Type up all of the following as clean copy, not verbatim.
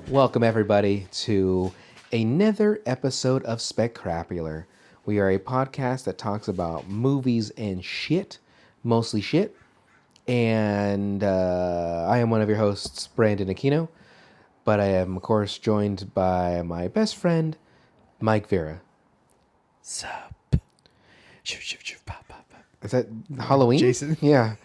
Welcome everybody to another episode of Spectacular. We are a podcast that talks about movies and shit, mostly shit. And I am one of your hosts, Brandon Aquino, but I am of course joined by my best friend, Mike Vera. Sup? Is that Halloween? Jason? Yeah.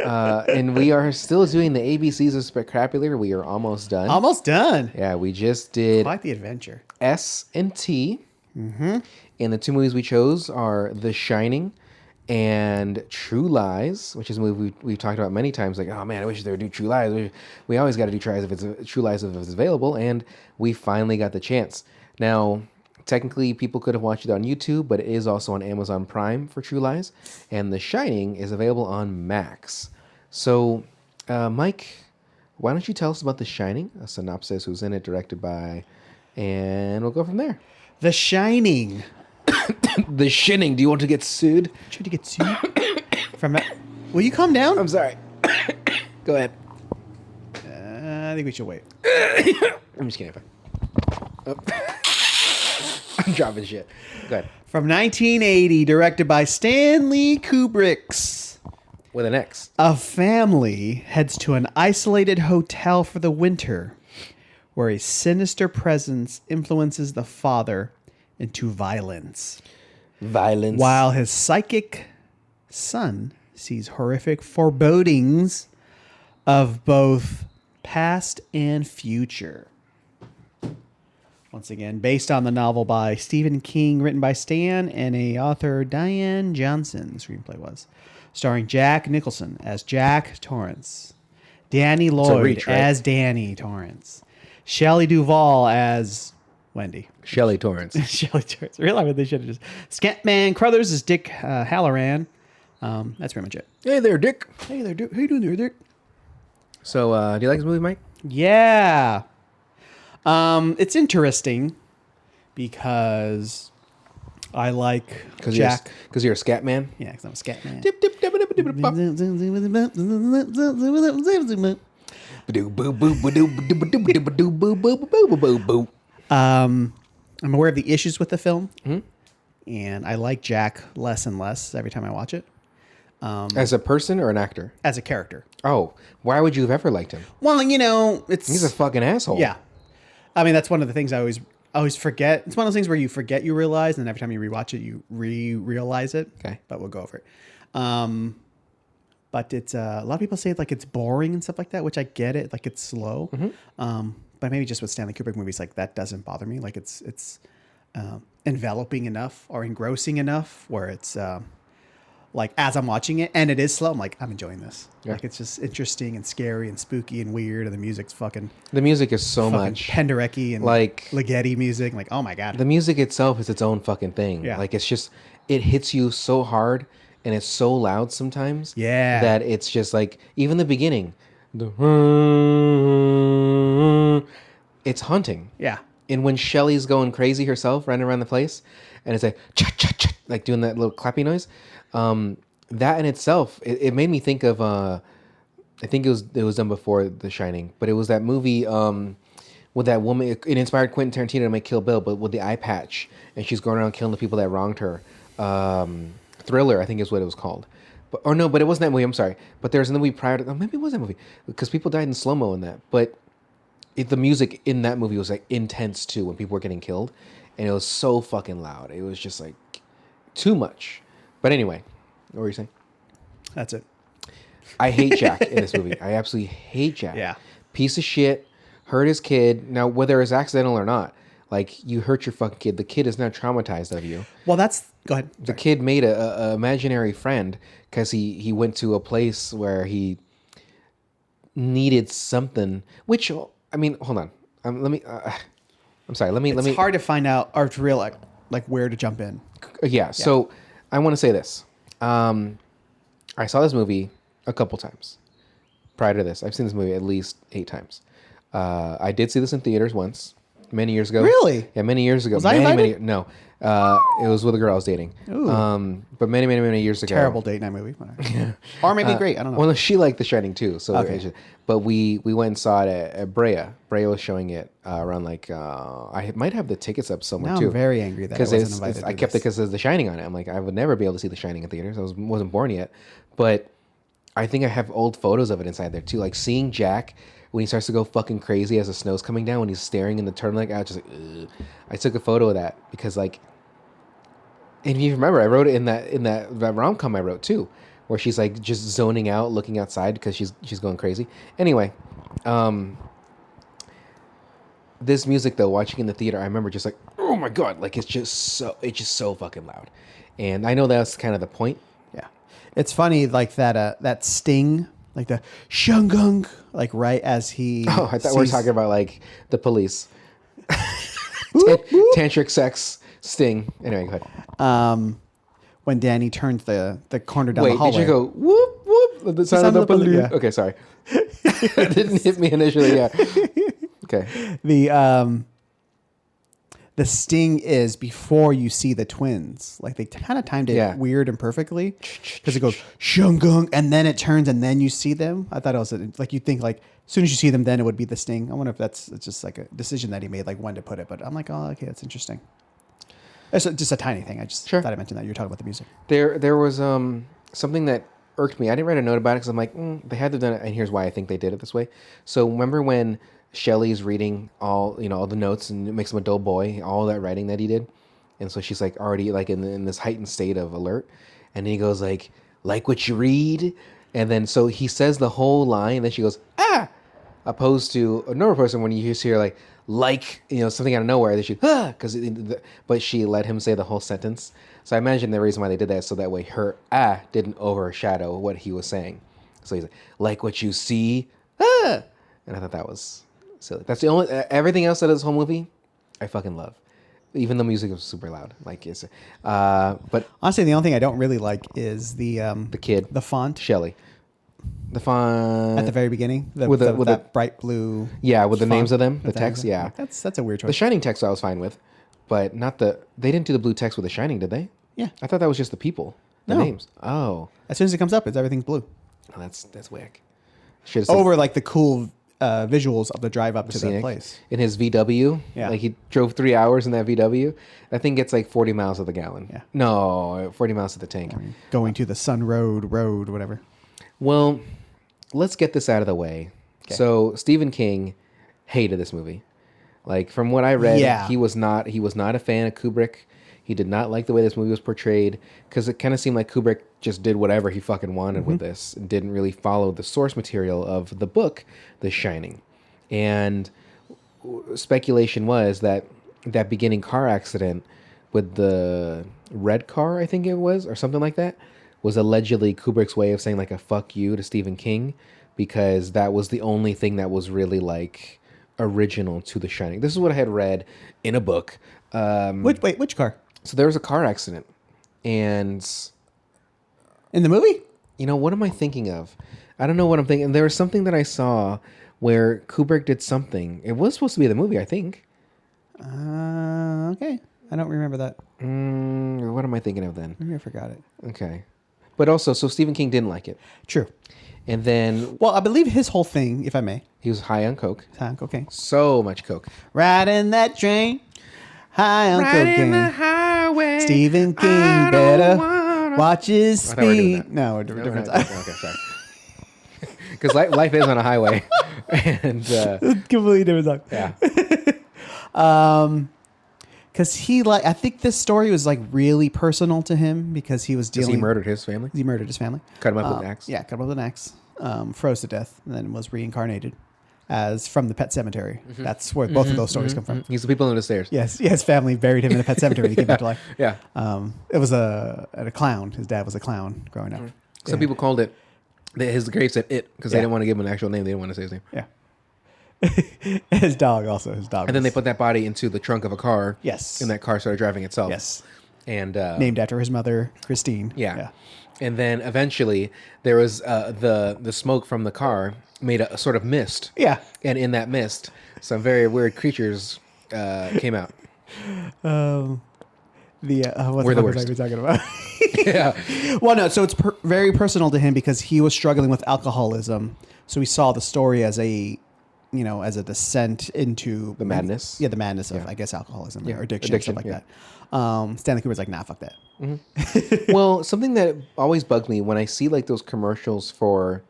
And we are still doing the ABCs of Spectacular. We are almost done. Almost done. Yeah, we just did Quite the adventure. S and T. Mm-hmm. And the two movies we chose are The Shining and True Lies, which is a movie we've talked about many times. Like, oh man, I wish they would do True Lies. We always got to do True Lies if it's available. And we finally got the chance. Now, technically, people could have watched it on YouTube, but it is also on Amazon Prime for True Lies. And The Shining is available on Max. So, Mike, why don't you tell us about The Shining, a synopsis, who's in it, directed by, and we'll go from there. The Shining. The Shining. Do you want to get sued? Trying to get sued from. Will you calm down? I'm sorry. Go ahead. I think we should wait. I'm just kidding. Oh. I'm dropping shit. Go ahead. From 1980, directed by Stanley Kubrick. With an X. A family heads to an isolated hotel for the winter, where a sinister presence influences the father into violence. While his psychic son sees horrific forebodings of both past and future. Once again, based on the novel by Stephen King, written by Stan and a author Diane Johnson, the screenplay was. Starring Jack Nicholson as Jack Torrance. Danny Lloyd as Danny Torrance. Shelley Duvall as Wendy. Shelley Torrance. Shelley Torrance. Really, they should have just... Scatman Crothers is Dick Halloran. That's pretty much it. Hey there, Dick. Hey there, Dick. How you doing there, Dick? So, do you like this movie, Mike? Yeah. It's interesting because I like Jack. Because you're a scat man? Yeah, because I'm a scat man. Dip, dip, dip, dip, dip, dip, bop. I'm aware of the issues with the film, and I like Jack less and less every time I watch it. As a person or an actor? As a character. Oh, why would you have ever liked him? Well, you know, He's a fucking asshole. Yeah. I mean, that's one of the things I always forget. It's one of those things where you forget you realize, and every time you rewatch it, you realize it. Okay. But we'll go over it. But it's a lot of people say it's boring and stuff like that, which I get it. Like it's slow. But maybe just with Stanley Kubrick movies, like that doesn't bother me. Like it's enveloping enough or engrossing enough where it's like as I'm watching it and it is slow, I'm like, I'm enjoying this. Yeah. Like it's just interesting and scary and spooky and weird, and the music's fucking. The music is so much Penderecki and like Ligeti music. Like, oh my god, the music itself is its own fucking thing. Yeah. Like it's just it hits you so hard and it's so loud sometimes. Yeah. That it's just like even the beginning, it's haunting. Yeah. And when Shelley's going crazy herself, running around the place, and it's like like doing that little clappy noise. That in itself, it made me think of I think it was done before The Shining, but it was that movie with that woman. It inspired Quentin Tarantino to make Kill Bill, but with the eye patch, and she's going around killing the people that wronged her. Thriller, I think is what it was called. But it wasn't that movie. I'm sorry, but there was another movie prior to. Maybe it was that movie because people died in slow mo in that. But the music in that movie was like intense too when people were getting killed, and it was so fucking loud. It was just like too much. But anyway, what were you saying? That's it. I hate Jack in this movie. I absolutely hate Jack. Yeah. Piece of shit. Hurt his kid. Now, whether it's accidental or not, like you hurt your fucking kid. The kid is not traumatized of you. Well, go ahead. The kid made a imaginary friend because he went to a place where he needed something. Which, I mean, hold on. I'm sorry. Let me. It's hard to find out or to realize like where to jump in. Yeah. So I want to say this. I saw this movie a couple times prior to this. I've seen this movie at least 8 times. I did see this in theaters once, many years ago. Really? Yeah, many years ago. Was I invited? No. It was with a girl I was dating. Ooh. But many years ago. Terrible date night movie. Or maybe great. I don't know. Well, no, she liked The Shining too. So, Okay. but we went and saw it at Brea. Brea was showing it around like I might have the tickets up somewhere Now too. I'm very angry that I wasn't invited. I kept it because there's The Shining on it. I'm like, I would never be able to see The Shining in theaters. I wasn't born yet, but I think I have old photos of it inside there too. Like seeing Jack when he starts to go fucking crazy as the snow's coming down when he's staring in the turtleneck. I was just like, ugh. I took a photo of that because like. And if you remember, I wrote it in that rom-com I wrote too, where she's like just zoning out, looking outside because she's going crazy. Anyway, this music though, watching in the theater, I remember just like, oh my god, like it's just so fucking loud, and I know that's kind of the point. Yeah, it's funny like that sting, like the shungung, like right as he. Oh, I thought we were talking about like the police, tantric sex. Sting. Anyway, go ahead. When Danny turns the corner down the hallway. Wait, did you go whoop whoop? The sound of the police. Yeah. Okay, sorry. It didn't hit me initially. Yeah. Okay. The sting is before you see the twins. Like they kind of timed it weird and perfectly because it goes shungung and then it turns and then you see them. I thought it was like you think like as soon as you see them, then it would be the sting. I wonder if it's just like a decision that he made, like when to put it. But I'm like, oh, okay, that's interesting. It's just a tiny thing. I just thought I mentioned that. You were talking about the music. There was something that irked me. I didn't write a note about it because I'm like, they had to have done it, and here's why I think they did it this way. So remember when Shelley's reading all the notes and it makes him a dull boy, all that writing that he did, and so she's like already like in this heightened state of alert, and then he goes like what you read, and then so he says the whole line, and then she goes opposed to a normal person when you just hear like something out of nowhere they should but she let him say the whole sentence. So I imagine the reason why they did that is so that way her didn't overshadow what he was saying. So he's like what you see, and I thought that was silly. That's the only everything else that is this whole movie I fucking love, even the music was super loud. Like it's but honestly the only thing I don't really like is the kid, the font. Shelley. The font at the very beginning, with that bright blue. Yeah, with the names of them, the text. Yeah, that's a weird choice. The Shining text I was fine with, but not the. They didn't do the blue text with The Shining, did they? Yeah, I thought that was just the people, the names. Oh, as soon as it comes up, everything's blue. Oh, that's whack. Over like the cool visuals of the drive up to the place in his VW. Yeah, like he drove 3 hours in that VW. That thing gets like 40 miles to the gallon. Yeah, no, 40 miles to the tank. Going to the Sun Road, whatever. Well. Let's get this out of the way. Okay. So Stephen King hated this movie. Like from what I read, he was not a fan of Kubrick. He did not like the way this movie was portrayed because it kind of seemed like Kubrick just did whatever he fucking wanted with this and didn't really follow the source material of the book, The Shining. And speculation was that beginning car accident with the red car, I think it was, or something like that, was allegedly Kubrick's way of saying like a fuck you to Stephen King because that was the only thing that was really like original to The Shining. This is what I had read in a book. Which car? So there was a car accident and... In the movie? You know, what am I thinking of? I don't know what I'm thinking. There was something that I saw where Kubrick did something. It was supposed to be the movie, I think. Okay. I don't remember that. What am I thinking of then? Maybe I forgot it. Okay. But also, so Stephen King didn't like it. True. And then... Well, I believe his whole thing, if I may. He was high on coke. High on cocaine. So much coke. Riding that train. High on cocaine. Riding the highway. Stephen King better watch his speed. No, we're different. Okay, sorry. Because life is on a highway. And... completely different song. Yeah. Because I think this story was like really personal to him because he was dealing. He murdered his family. He murdered his family. Cut him up with an axe. Yeah, cut him up with an axe. Froze to death, and then was reincarnated as from the Pet Cemetery. Mm-hmm. That's where both of those stories come from. He's the people under the stairs. Yes, his family buried him in a pet cemetery. He came back to life. Yeah. It was a clown. His dad was a clown growing up. Some people called it. His grave said it because they didn't want to give him an actual name. They didn't want to say his name. Yeah. His dog also. And then they put that body into the trunk of a car. Yes. And that car started driving itself. Yes. And named after his mother, Christine. Yeah. And then eventually there was the smoke from the car made a sort of mist. Yeah. And in that mist, some very weird creatures came out. What We're the the fuck worst. are we talking about? Yeah. Well, no. So it's very personal to him because he was struggling with alcoholism. So he saw the story as a, as a descent into The madness. Yeah, the madness of, Yeah. I guess, alcoholism or Addiction, stuff like yeah. that. Stanley Kubrick's like, nah, fuck that. Well, something that always bugged me when I see like those commercials for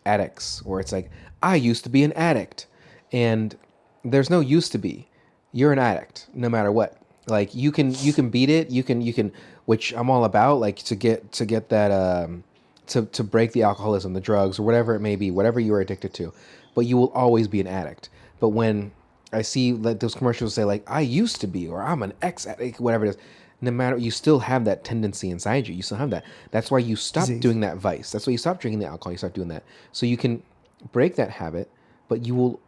addicts, where it's like, I used to be an addict, and there's no used to be. You're an addict, no matter what. Like you can beat it. You can, which I'm all about. Like to get that to break the alcoholism, the drugs, or whatever it may be, whatever you are addicted to. But you will always be an addict. But when I see like those commercials say like, I used to be, or I'm an ex-addict, whatever it is, no matter, you still have that tendency inside you. You still have that. That's why you stop doing that vice. That's why you stop drinking the alcohol. You stop doing that. So you can break that habit, but you will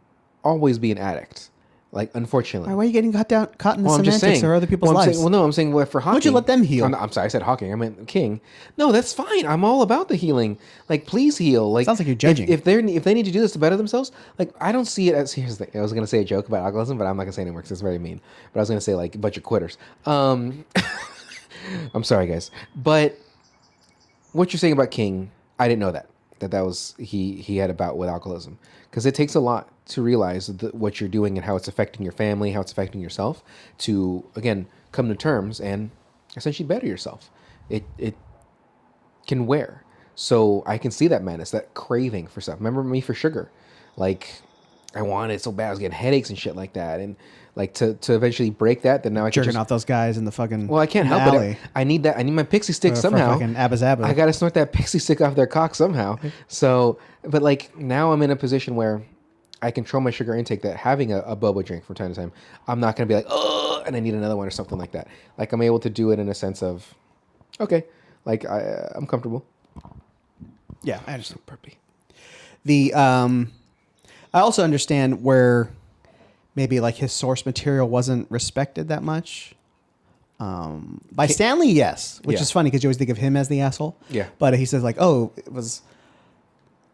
always be an addict. Like, unfortunately. Why are you getting caught in the I'm just semantics saying. or other people's lives? I'm saying for Hawking. Would you let them heal? I'm sorry, I said Hawking. I meant King. No, that's fine. I'm all about the healing. Like, please heal. Like, Sounds like you're judging. If they need to do this to better themselves, like, I don't see it as. Here's the thing. I was gonna say a joke about alcoholism, but I'm not gonna say it anymore because it's very mean. But I was gonna say like a bunch of quitters. I'm sorry, guys. But what you're saying about King, I didn't know that was he had a bout with alcoholism, because it takes a lot to realize what you're doing and how it's affecting your family, how it's affecting yourself, to again come to terms and essentially better yourself. It can wear. So I can see that madness, that craving for stuff. Remember me for sugar, like I wanted it so bad. I was getting headaches and shit like that, and like to eventually break that. Then now I can Jerking out those guys in the fucking well, I can't help alley. it. I need that. I need my pixie stick somehow. Fucking Abba Zabba. I gotta snort that pixie stick off their cock somehow. So, but like now I'm in a position where I control my sugar intake. That having a boba drink from time to time, I'm not gonna be like, oh, and I need another one or something like that. Like I'm able to do it in a sense of, okay, like I'm comfortable. Yeah, I understand. Burpee. I also understand where maybe like his source material wasn't respected that much. By Stanley, yes, which Yeah. is funny because you always think of him as the asshole. Yeah. But he says like, oh,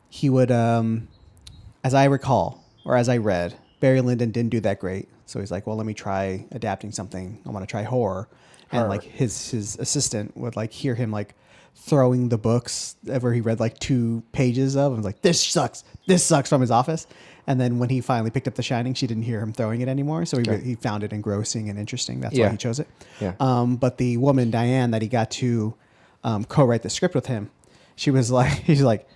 he would, as I recall, or as I read, Barry Lyndon didn't do that great. So he's like, well, let me try adapting something. I want to try horror. And like his assistant would like hear him like throwing the books where he read like 2 pages of and was like, this sucks from his office. And then when he finally picked up The Shining, she didn't hear him throwing it anymore. So he found it engrossing and interesting. That's why he chose it. Yeah. But the woman, Diane, that he got to co-write the script with him, she's like,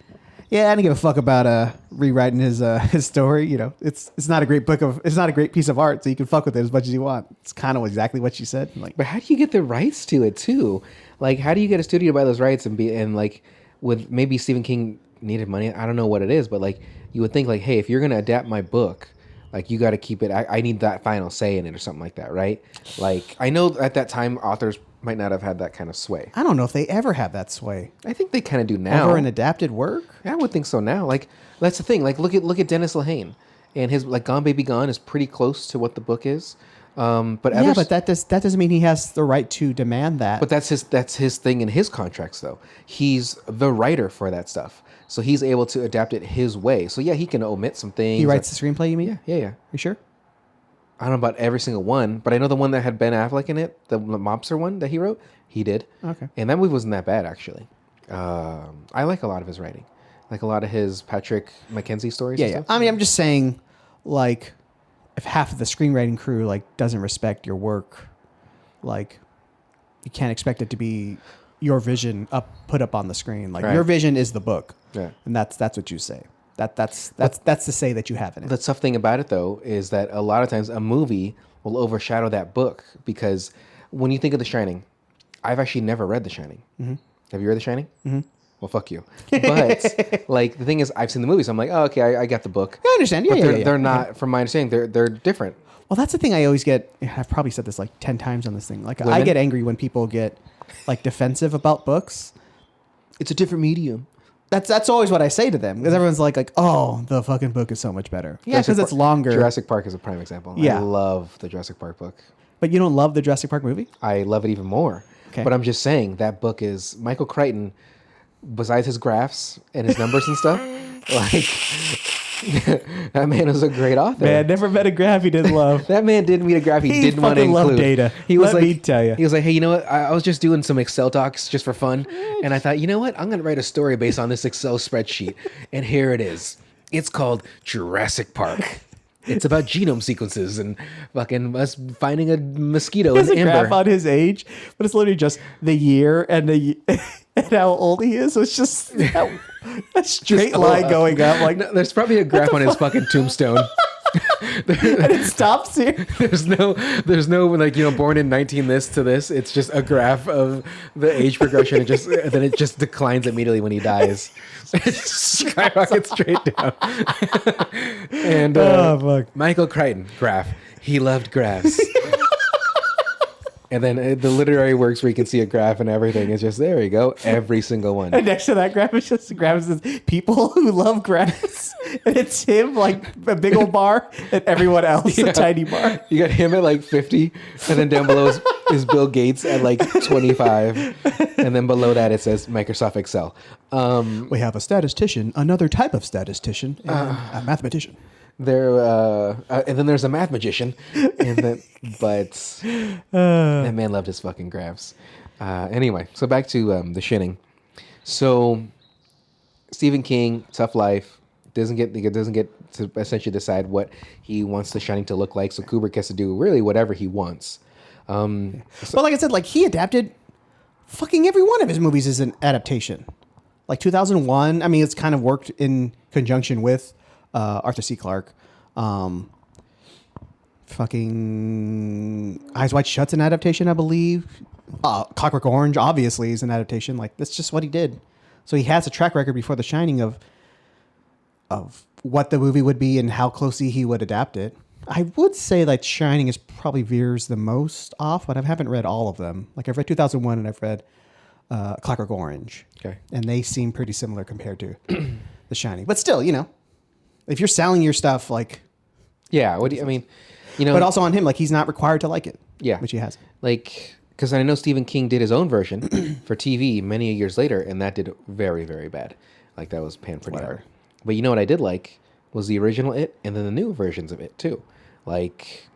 yeah, I didn't give a fuck about rewriting his story. You know, it's not a great it's not a great piece of art, so you can fuck with it as much as you want. It's kind of exactly what she said. Like, but how do you get the rights to it too? Like, how do you get a studio to buy those rights and like with maybe Stephen King needed money? I don't know what it is, but like you would think like, hey, if you're gonna adapt my book, like you got to keep it. I need that final say in it or something like that, right? Like I know at that time authors might not have had that kind of sway. I don't know if they ever have that sway. I think they kind of do now. Over an adapted work? Yeah, I would think so now. Like that's the thing. Like look at Dennis Lehane, and his like Gone Baby Gone is pretty close to what the book is. But that doesn't mean he has the right to demand that. But that's his thing in his contracts though. He's the writer for that stuff, so he's able to adapt it his way. So yeah, he can omit some things. He writes the screenplay, you mean? Yeah. You sure? I don't know about every single one, but I know the one that had Ben Affleck in it, the mobster one that he wrote, he did. Okay. And that movie wasn't that bad actually. I like a lot of his writing, like a lot of his Patrick Mackenzie stories. Yeah, and yeah. stuff. I mean, I'm just saying, like, if half of the screenwriting crew like doesn't respect your work, like, you can't expect it to be your vision put up on the screen. Like, your vision is the book. Yeah. And that's what you say. That's the say that you have in it. The tough thing about it though is that a lot of times a movie will overshadow that book, because when you think of The Shining, I've actually never read The Shining. Mm-hmm. Have you read The Shining? Mm-hmm. Well, fuck you. But like the thing is, I've seen the movies. So I'm like, oh, okay, I got the book. I understand. But Yeah, they're not, from my understanding, they're different. Well, that's the thing I always get. I've probably said this like 10 times on this thing. Like, Women? I get angry when people get like defensive about books. It's a different medium. That's always what I say to them, because everyone's like, oh, the fucking book is so much better. Yeah, because it's longer. Jurassic Park is a prime example. Yeah. I love the Jurassic Park book. But you don't love the Jurassic Park movie? I love it even more. Okay. But I'm just saying that book is Michael Crichton, besides his graphs and his numbers and stuff, like That man was a great author. Man, never met a graph he didn't love. That man didn't meet a graph he didn't want to fucking loved include. data. He was Let like, me tell you. He was like, hey, you know what? I was just doing some Excel docs just for fun, and I thought, you know what? I'm gonna write a story based on this Excel spreadsheet, and here it is. It's called Jurassic Park. It's about genome sequences and fucking us finding a mosquito There's in a amber. graph on his age, but it's literally just the year and and how old he is. So it's just a straight line going up. Like No, there's probably a graph on his fucking tombstone. and it stops here. There's no like, you know, born in 19 this to this. It's just a graph of the age progression. Then it just declines immediately when he dies. It skyrockets straight down. And Fuck. Michael Crichton, graph. He loved graphs. And then the literary works where you can see a graph and everything is just, there you go, every single one. And next to that graph is just a graph that says people who love grass. And it's him like a big old bar and everyone else a tiny bar. You got him at like 50, and then down below is Bill Gates at like 25. And then below that it says Microsoft Excel. We have a statistician, another type of statistician, and a mathematician. And then there's a math magician, but that man loved his fucking graphs. Anyway, so back to The Shining. So Stephen King, tough life, doesn't get to essentially decide what he wants The Shining to look like. So Kubrick has to do really whatever he wants. But like I said, like he adapted fucking every one of his movies is an adaptation. Like 2001, I mean, it's kind of worked in conjunction with Arthur C. Clarke. Fucking Eyes Wide Shut's an adaptation, I believe. Clockwork Orange, obviously, is an adaptation. Like, that's just what he did. So he has a track record before The Shining of what the movie would be and how closely he would adapt it. I would say that Shining is probably veers the most off, but I haven't read all of them. Like, I've read 2001 and I've read Clockwork Orange. Okay. And they seem pretty similar compared to The Shining. But still, you know, if you're selling your stuff, like... Yeah, what do you, I mean, you know... But also on him, like, he's not required to like it. Yeah. Which he has. Like, because I know Stephen King did his own version for TV many years later, and that did very, very bad. Like, that was panned pretty hard. But you know what I did like was the original It, and then the new versions of It, too. Like,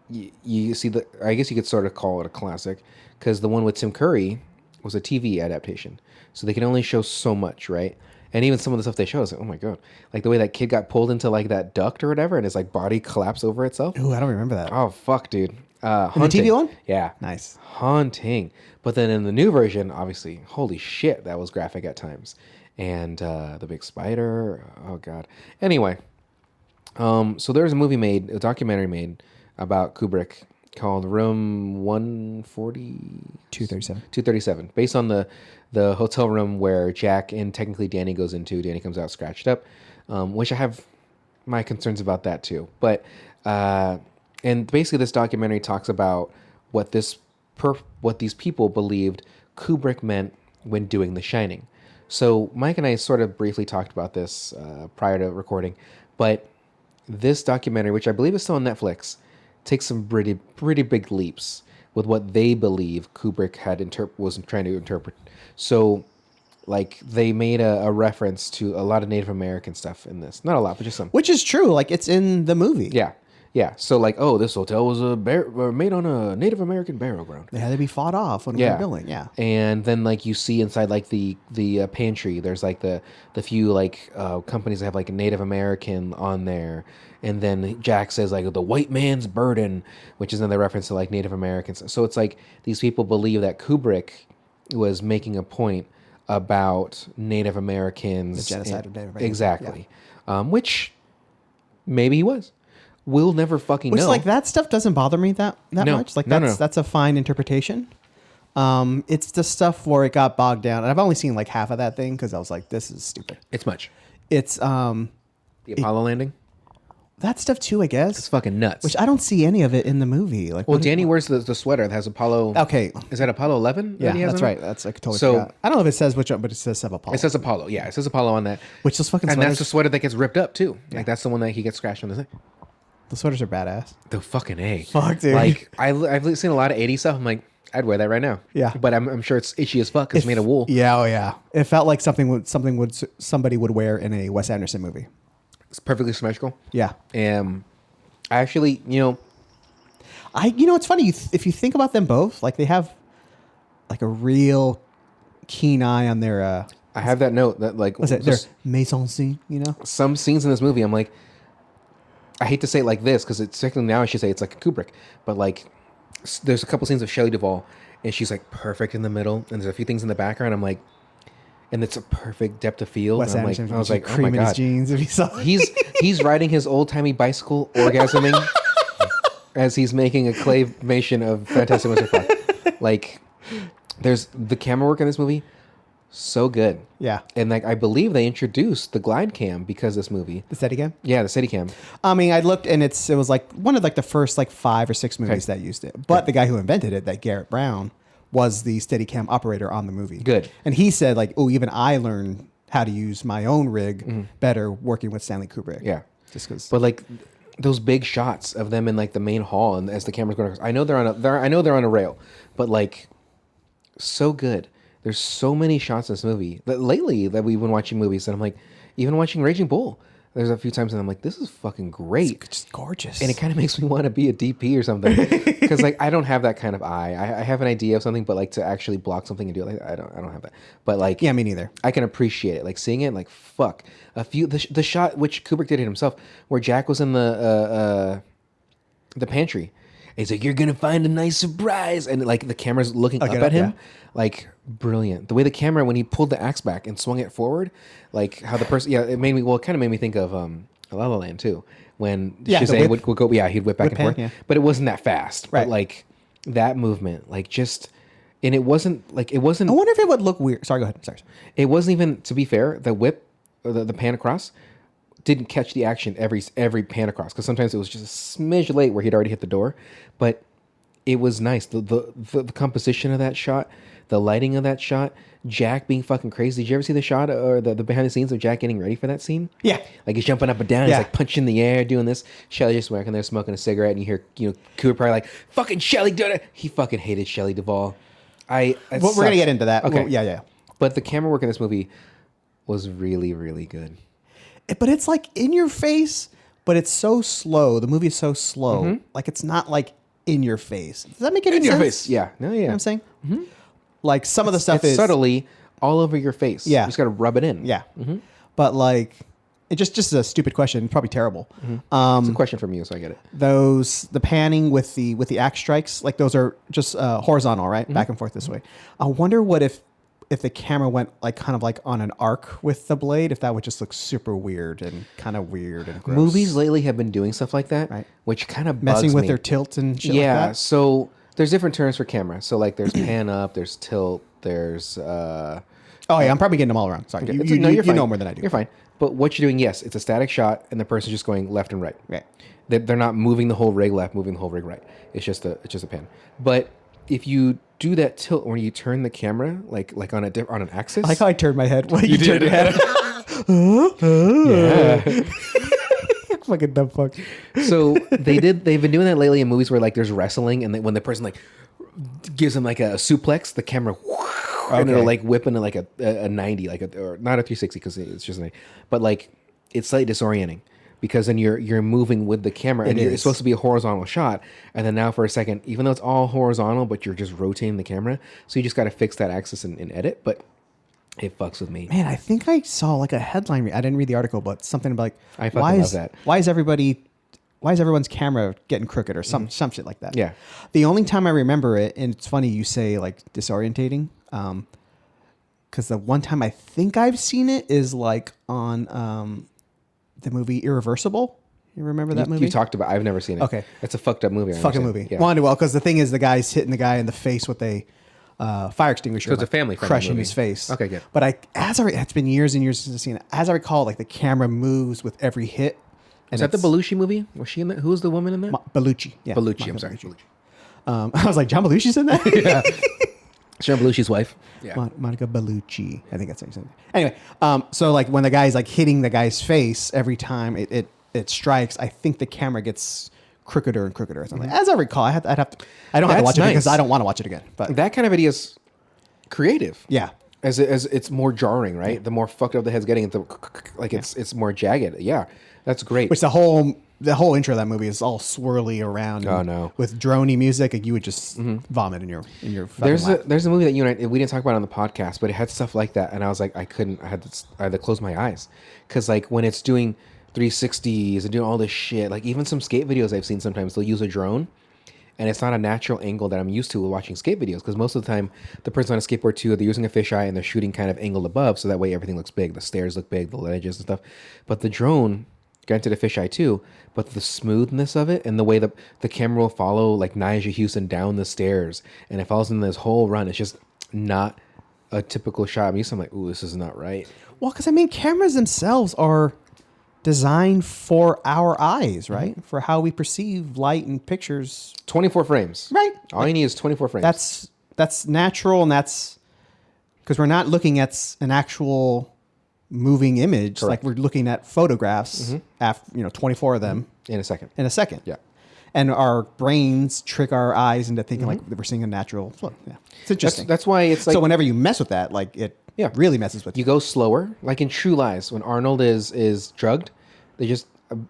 you see the... I guess you could sort of call it a classic, because the one with Tim Curry was a TV adaptation. So they can only show so much, right? And even some of the stuff they show is like, oh my God. Like the way that kid got pulled into like that duct or whatever and his like body collapsed over itself. Ooh, I don't remember that. Oh, fuck, dude. In the TV one? Yeah. Nice. Haunting. But then in the new version, obviously, holy shit, that was graphic at times. And the big spider. Oh, God. Anyway. So there's a documentary made about Kubrick called Room 140... 237. Based on the hotel room where Jack and technically Danny goes into. Danny comes out scratched up, which I have my concerns about that too. But and basically this documentary talks about what these people believed Kubrick meant when doing The Shining. So Mike and I sort of briefly talked about this prior to recording, but this documentary, which I believe is still on Netflix, takes some pretty big leaps with what they believe Kubrick was trying to interpret. So, like, they made a reference to a lot of Native American stuff in this. Not a lot, but just some. Which is true. Like, it's in the movie. Yeah. So, like, oh, this hotel was made on a Native American burial ground. They had to be fought off when they were building. Yeah. And then, like, you see inside, like, the pantry, there's, like, the few, like, companies that have, like, a Native American on there. And then Jack says, like, the white man's burden, which is another reference to, like, Native Americans. So it's like these people believe that Kubrick was making a point about Native Americans. The genocide of Native Americans. Exactly. Yeah. Which maybe he was. We'll never fucking know. Which, like, that stuff doesn't bother me that much. Like, that's a fine interpretation. It's the stuff where it got bogged down. And I've only seen, like, half of that thing because I was like, this is stupid. It's much. It's... the Apollo landing? That stuff too, I guess. It's fucking nuts. Which I don't see any of it in the movie. Like, well, Danny wears the sweater that has Apollo. Okay, is that Apollo 11? Yeah, that he has that's right. That's like totally. So forgot. I don't know if it says which one, but it says Apollo. It says Apollo. Yeah, it says Apollo on that. Which those fucking and sweaters, that's the sweater that gets ripped up too. Yeah. Like that's the one that he gets scratched on his neck. The sweaters are badass. The fucking A. Fuck, dude. Like I've seen a lot of 80s stuff. I'm like, I'd wear that right now. Yeah, but I'm sure it's itchy as fuck because it's made of wool. Yeah, oh yeah. It felt like somebody would wear in a Wes Anderson movie. It's perfectly symmetrical. Yeah. And I actually, It's funny if you think about them both, like they have like a real keen eye on their. I have that note that like What's that? Their mise en scene. Some scenes in this movie, I'm like, I hate to say it like this because it's technically now I should say it's like a Kubrick, but like there's a couple scenes of Shelley Duvall and she's like perfect in the middle, and there's a few things in the background. I'm like, and it's a perfect depth of field. Wes And I'm Anderson, like, I was like, oh cream my in his god, jeans. If you saw, he's riding his old timey bicycle, orgasming as he's making a claymation of Fantastic Mr. Fox. Like, there's the camera work in this movie. So good. Yeah. And like I believe they introduced the glide cam because of this movie. the Steadicam. Yeah, the Steadicam. I mean, I looked and it was like one of like the first like 5 or 6 movies that used it. But the guy who invented it, that Garrett Brown, was the Steadicam operator on the movie. Good. And he said like, oh, even I learned how to use my own rig better working with Stanley Kubrick. Yeah. Just because. But like those big shots of them in like the main hall and as the camera's going across, I know they're on a rail, but like so good. There's so many shots in this movie that lately that we've been watching movies, and I'm like, even watching Raging Bull, there's a few times and I'm like, this is fucking great. It's just gorgeous. And it kind of makes me want to be a DP or something, because like I don't have that kind of eye. I have an idea of something, but like to actually block something and do it, like I don't have that. But like, Yeah, me neither. I can appreciate it. Like seeing it, like fuck. The shot which Kubrick did it himself, where Jack was in the pantry. He's like, you're gonna find a nice surprise, and like the camera's looking up at him, like brilliant. The way the camera, when he pulled the axe back and swung it forward, like how the person, it made me. Well, it kind of made me think of La La Land too, when Shazam would go, he'd whip back and forth, but it wasn't that fast, Right? But like that movement, like just, and it wasn't. I wonder if it would look weird. Sorry, go ahead. Sorry. It wasn't even, to be fair, the whip or the pan across didn't catch the action every pan across, because sometimes it was just a smidge late where he'd already hit the door, but it was nice. The composition of that shot, the lighting of that shot, Jack being fucking crazy. Did you ever see the shot or the behind the scenes of Jack getting ready for that scene? Yeah. Like he's jumping up and down, he's like punching the air, doing this. Shelley just working there smoking a cigarette, and you hear Kubrick probably like, fucking Shelley doing it. He fucking hated Shelley Duvall. We're gonna get into that. Okay. Well, yeah. But the camera work in this movie was really, really good. But it's like in your face, but it's so slow. The movie is so slow. Like it's not like in your face. Does that make any sense? In your face. Yeah. No, yeah. You know what I'm saying? Like some of the stuff it's is subtly all over your face. Yeah. You just got to rub it in. Yeah. But like, it just a stupid question. Probably terrible. It's a question from you, so I get it. The panning with the axe strikes, like those are just horizontal, right? Back and forth this way. I wonder what if the camera went like kind of like on an arc with the blade, if that would just look super weird and kind of weird and gross. Movies lately have been doing stuff like that, right? Which kind of messing with me. their tilt and shit yeah, like that. so there's different terms for camera. So like there's pan up, there's tilt, there's oh yeah, I'm probably getting them all around. Sorry, you know more than I do. You're fine. But what you're doing, yes, it's a static shot, and the person's just going left and right. Right. They're not moving the whole rig left, moving the whole rig right. It's just a pan. But if you do that tilt when you turn the camera like on an axis, I like how I turned my head. What you turned your head? Yeah. Fucking dumb fuck. So they've been doing that lately in movies where like there's wrestling, and when the person like gives them like a suplex, the camera and it'll like whip into like a 90, like or not a 360 because it's just but like it's slightly disorienting. Because then you're moving with the camera, and it's supposed to be a horizontal shot, and then now for a second, even though it's all horizontal, but you're just rotating the camera, so you just got to fix that axis and edit. But it fucks with me. Man, I think I saw like a headline. I didn't read the article, but something about like, I fucking love that. Why is everyone's camera getting crooked or some shit like that? Yeah. The only time I remember it, and it's funny you say like disorientating, because the one time I think I've seen it is like on the movie Irreversible. You remember that movie? You talked about. I've never seen it. Okay, it's a fucked up movie. Fucking movie. Yeah. Well, because the thing is, the guy's hitting the guy in the face with a fire extinguisher. So it's a family crushing movie. his face. Okay, good. But it's been years and years since I've seen it. As I recall, like the camera moves with every hit. Is that the Belushi movie? Was she in that? Who was the woman in that? Belushi. Yeah, Belushi. I'm sorry. Belushi. I was like, John Belushi's in that. Yeah. Sharon Belushi's wife. Yeah. Monica Bellucci. I think that's something. Anyway, so like when the guy's like hitting the guy's face every time it strikes, I think the camera gets crookeder and crookeder or something. As I recall, I don't have to watch it because I don't want to watch it again. But that kind of video is creative. Yeah. As it's more jarring, right? The more fucked up the head's getting, it's more jagged. Yeah. That's great. Which the whole intro of that movie is all swirly around. Oh, no. With droney music, and you would just vomit in your. There's a movie that you and I, we didn't talk about on the podcast, but it had stuff like that, and I was like, I had to close my eyes, because like when it's doing 360s and doing all this shit, like even some skate videos I've seen sometimes they'll use a drone, and it's not a natural angle that I'm used to watching skate videos, because most of the time the person on a skateboard too, they're using a fisheye and they're shooting kind of angled above, so that way everything looks big, the stairs look big, the ledges and stuff. But the drone, granted a fisheye too, but the smoothness of it and the way the camera will follow like Nyjah Huston down the stairs, and it follows in this whole run, it's just not a typical shot. I'm used to, I'm like, ooh, this is not right. Well, because I mean, cameras themselves are designed for our eyes, right? For how we perceive light and pictures. 24 frames. Right. All you need is 24 frames. That's natural, and that's because we're not looking at an actual moving image. Correct. Like we're looking at photographs after 24 of them in a second. Yeah. And our brains trick our eyes into thinking like we're seeing a natural flow. Yeah. It's interesting. That's why it's like, so whenever you mess with that, like it really messes with you. You go slower, like in True Lies, when Arnold is drugged,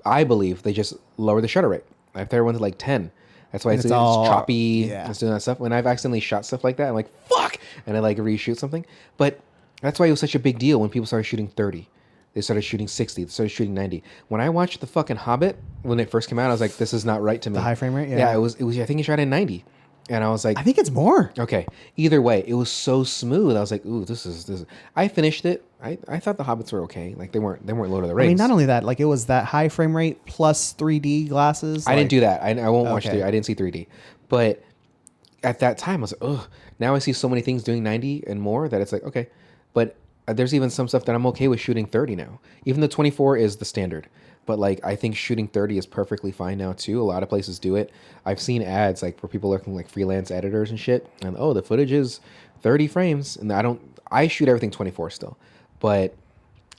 I believe they just lower the shutter rate. I have to everyone to like 10. That's why it's all choppy. Yeah. It's doing that stuff. When I've accidentally shot stuff like that, I'm like, fuck, and I like reshoot something. But that's why it was such a big deal when people started shooting 30. They started shooting 60. They started shooting 90. When I watched the fucking Hobbit when it first came out, I was like, this is not right to me. The high frame rate? Yeah, it was. I think he shot in 90. And I was like, I think it's more. Okay. Either way, it was so smooth. I was like, ooh, this is. I finished it. I thought the Hobbits were okay. Like they weren't Lord of the Rings. I mean, not only that, like it was that high frame rate plus 3D glasses. I didn't do that. I won't watch Okay. 3D. I didn't see 3D. But at that time, I was like, ugh. Now I see so many things doing 90 and more that it's like, okay. But there's even some stuff that I'm okay with shooting 30 now. Even the 24 is the standard. But like I think shooting 30 is perfectly fine now too. A lot of places do it. I've seen ads like for people working like freelance editors and shit. And the footage is 30 frames. And I shoot everything 24 still. But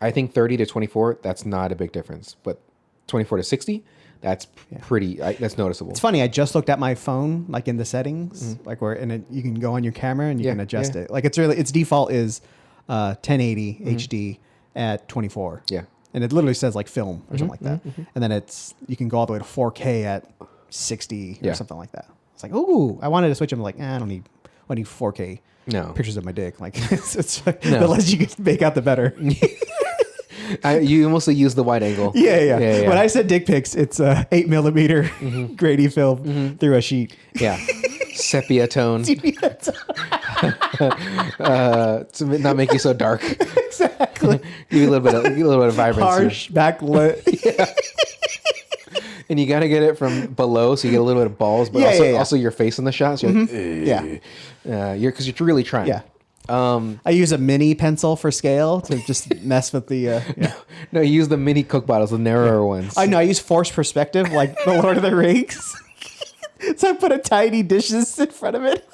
I think 30 to 24, that's not a big difference. But 24 to 60, that's that's noticeable. It's funny. I just looked at my phone, like in the settings, like you can go on your camera and you can adjust it. Like its default is 1080 HD at 24. Yeah. And it literally says like film or something like that. And then you can go all the way to 4K at 60 or something like that. It's like, ooh, I wanted to switch them. Like, I don't need 4K pictures of my dick. Like, the less you can make out, the better. You mostly use the wide angle. Yeah. When I said dick pics, it's 8 millimeter Grady film through a sheet. Yeah. Sepia tone. To not make you so dark. Exactly. Give you a little bit of vibrancy. Harsh, backlit. Yeah. And you got to get it from below, so you get a little bit of balls, but also your face in the shot. So you're like, because you're really trying. Yeah. I use a mini pencil for scale to just mess with the. No, you use the mini Coke bottles, the narrower ones. I know. I use forced perspective, like the Lord of the Rings. So I put a tiny dishes in front of it.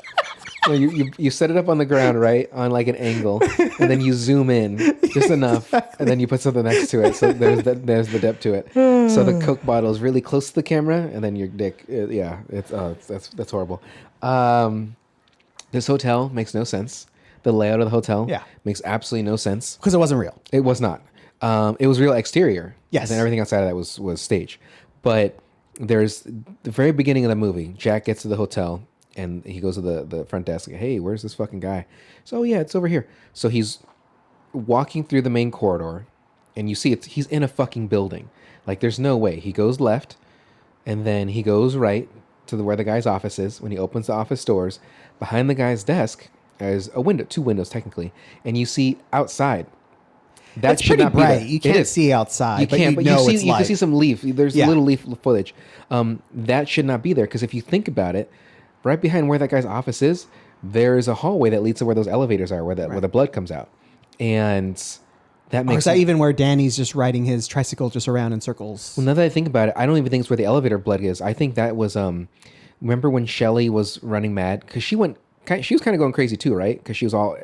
No, you set it up on the ground, right, on like an angle, and then you zoom in just enough, and then you put something next to it. So there's the depth to it. So the Coke bottle is really close to the camera, and then your dick. That's horrible. This hotel makes no sense. The layout of the hotel makes absolutely no sense Because it wasn't real. It was not. It was real exterior. Yes. And everything outside of that was stage. But there's the very beginning of the movie. Jack gets to the hotel and he goes to the front desk. Like, hey, where's this fucking guy? So, oh, yeah, it's over here. So he's walking through the main corridor and you see he's in a fucking building. Like, there's no way. He goes left and then he goes right to where the guy's office is. When he opens the office doors, behind the guy's desk is a window, 2 windows technically, and you see outside. That's should pretty not bright. Be there. You can't see outside. You can't, but you can see some leaf. There's little leaf foliage. That should not be there because if you think about it, right behind where that guy's office is, there's a hallway that leads to where those elevators are, where the blood comes out, and that makes. Or is that even where Danny's just riding his tricycle just around in circles? Well, now that I think about it, I don't even think it's where the elevator blood is. I think that was remember when Shelley was running mad because she was kind of going crazy too, right? Because she was all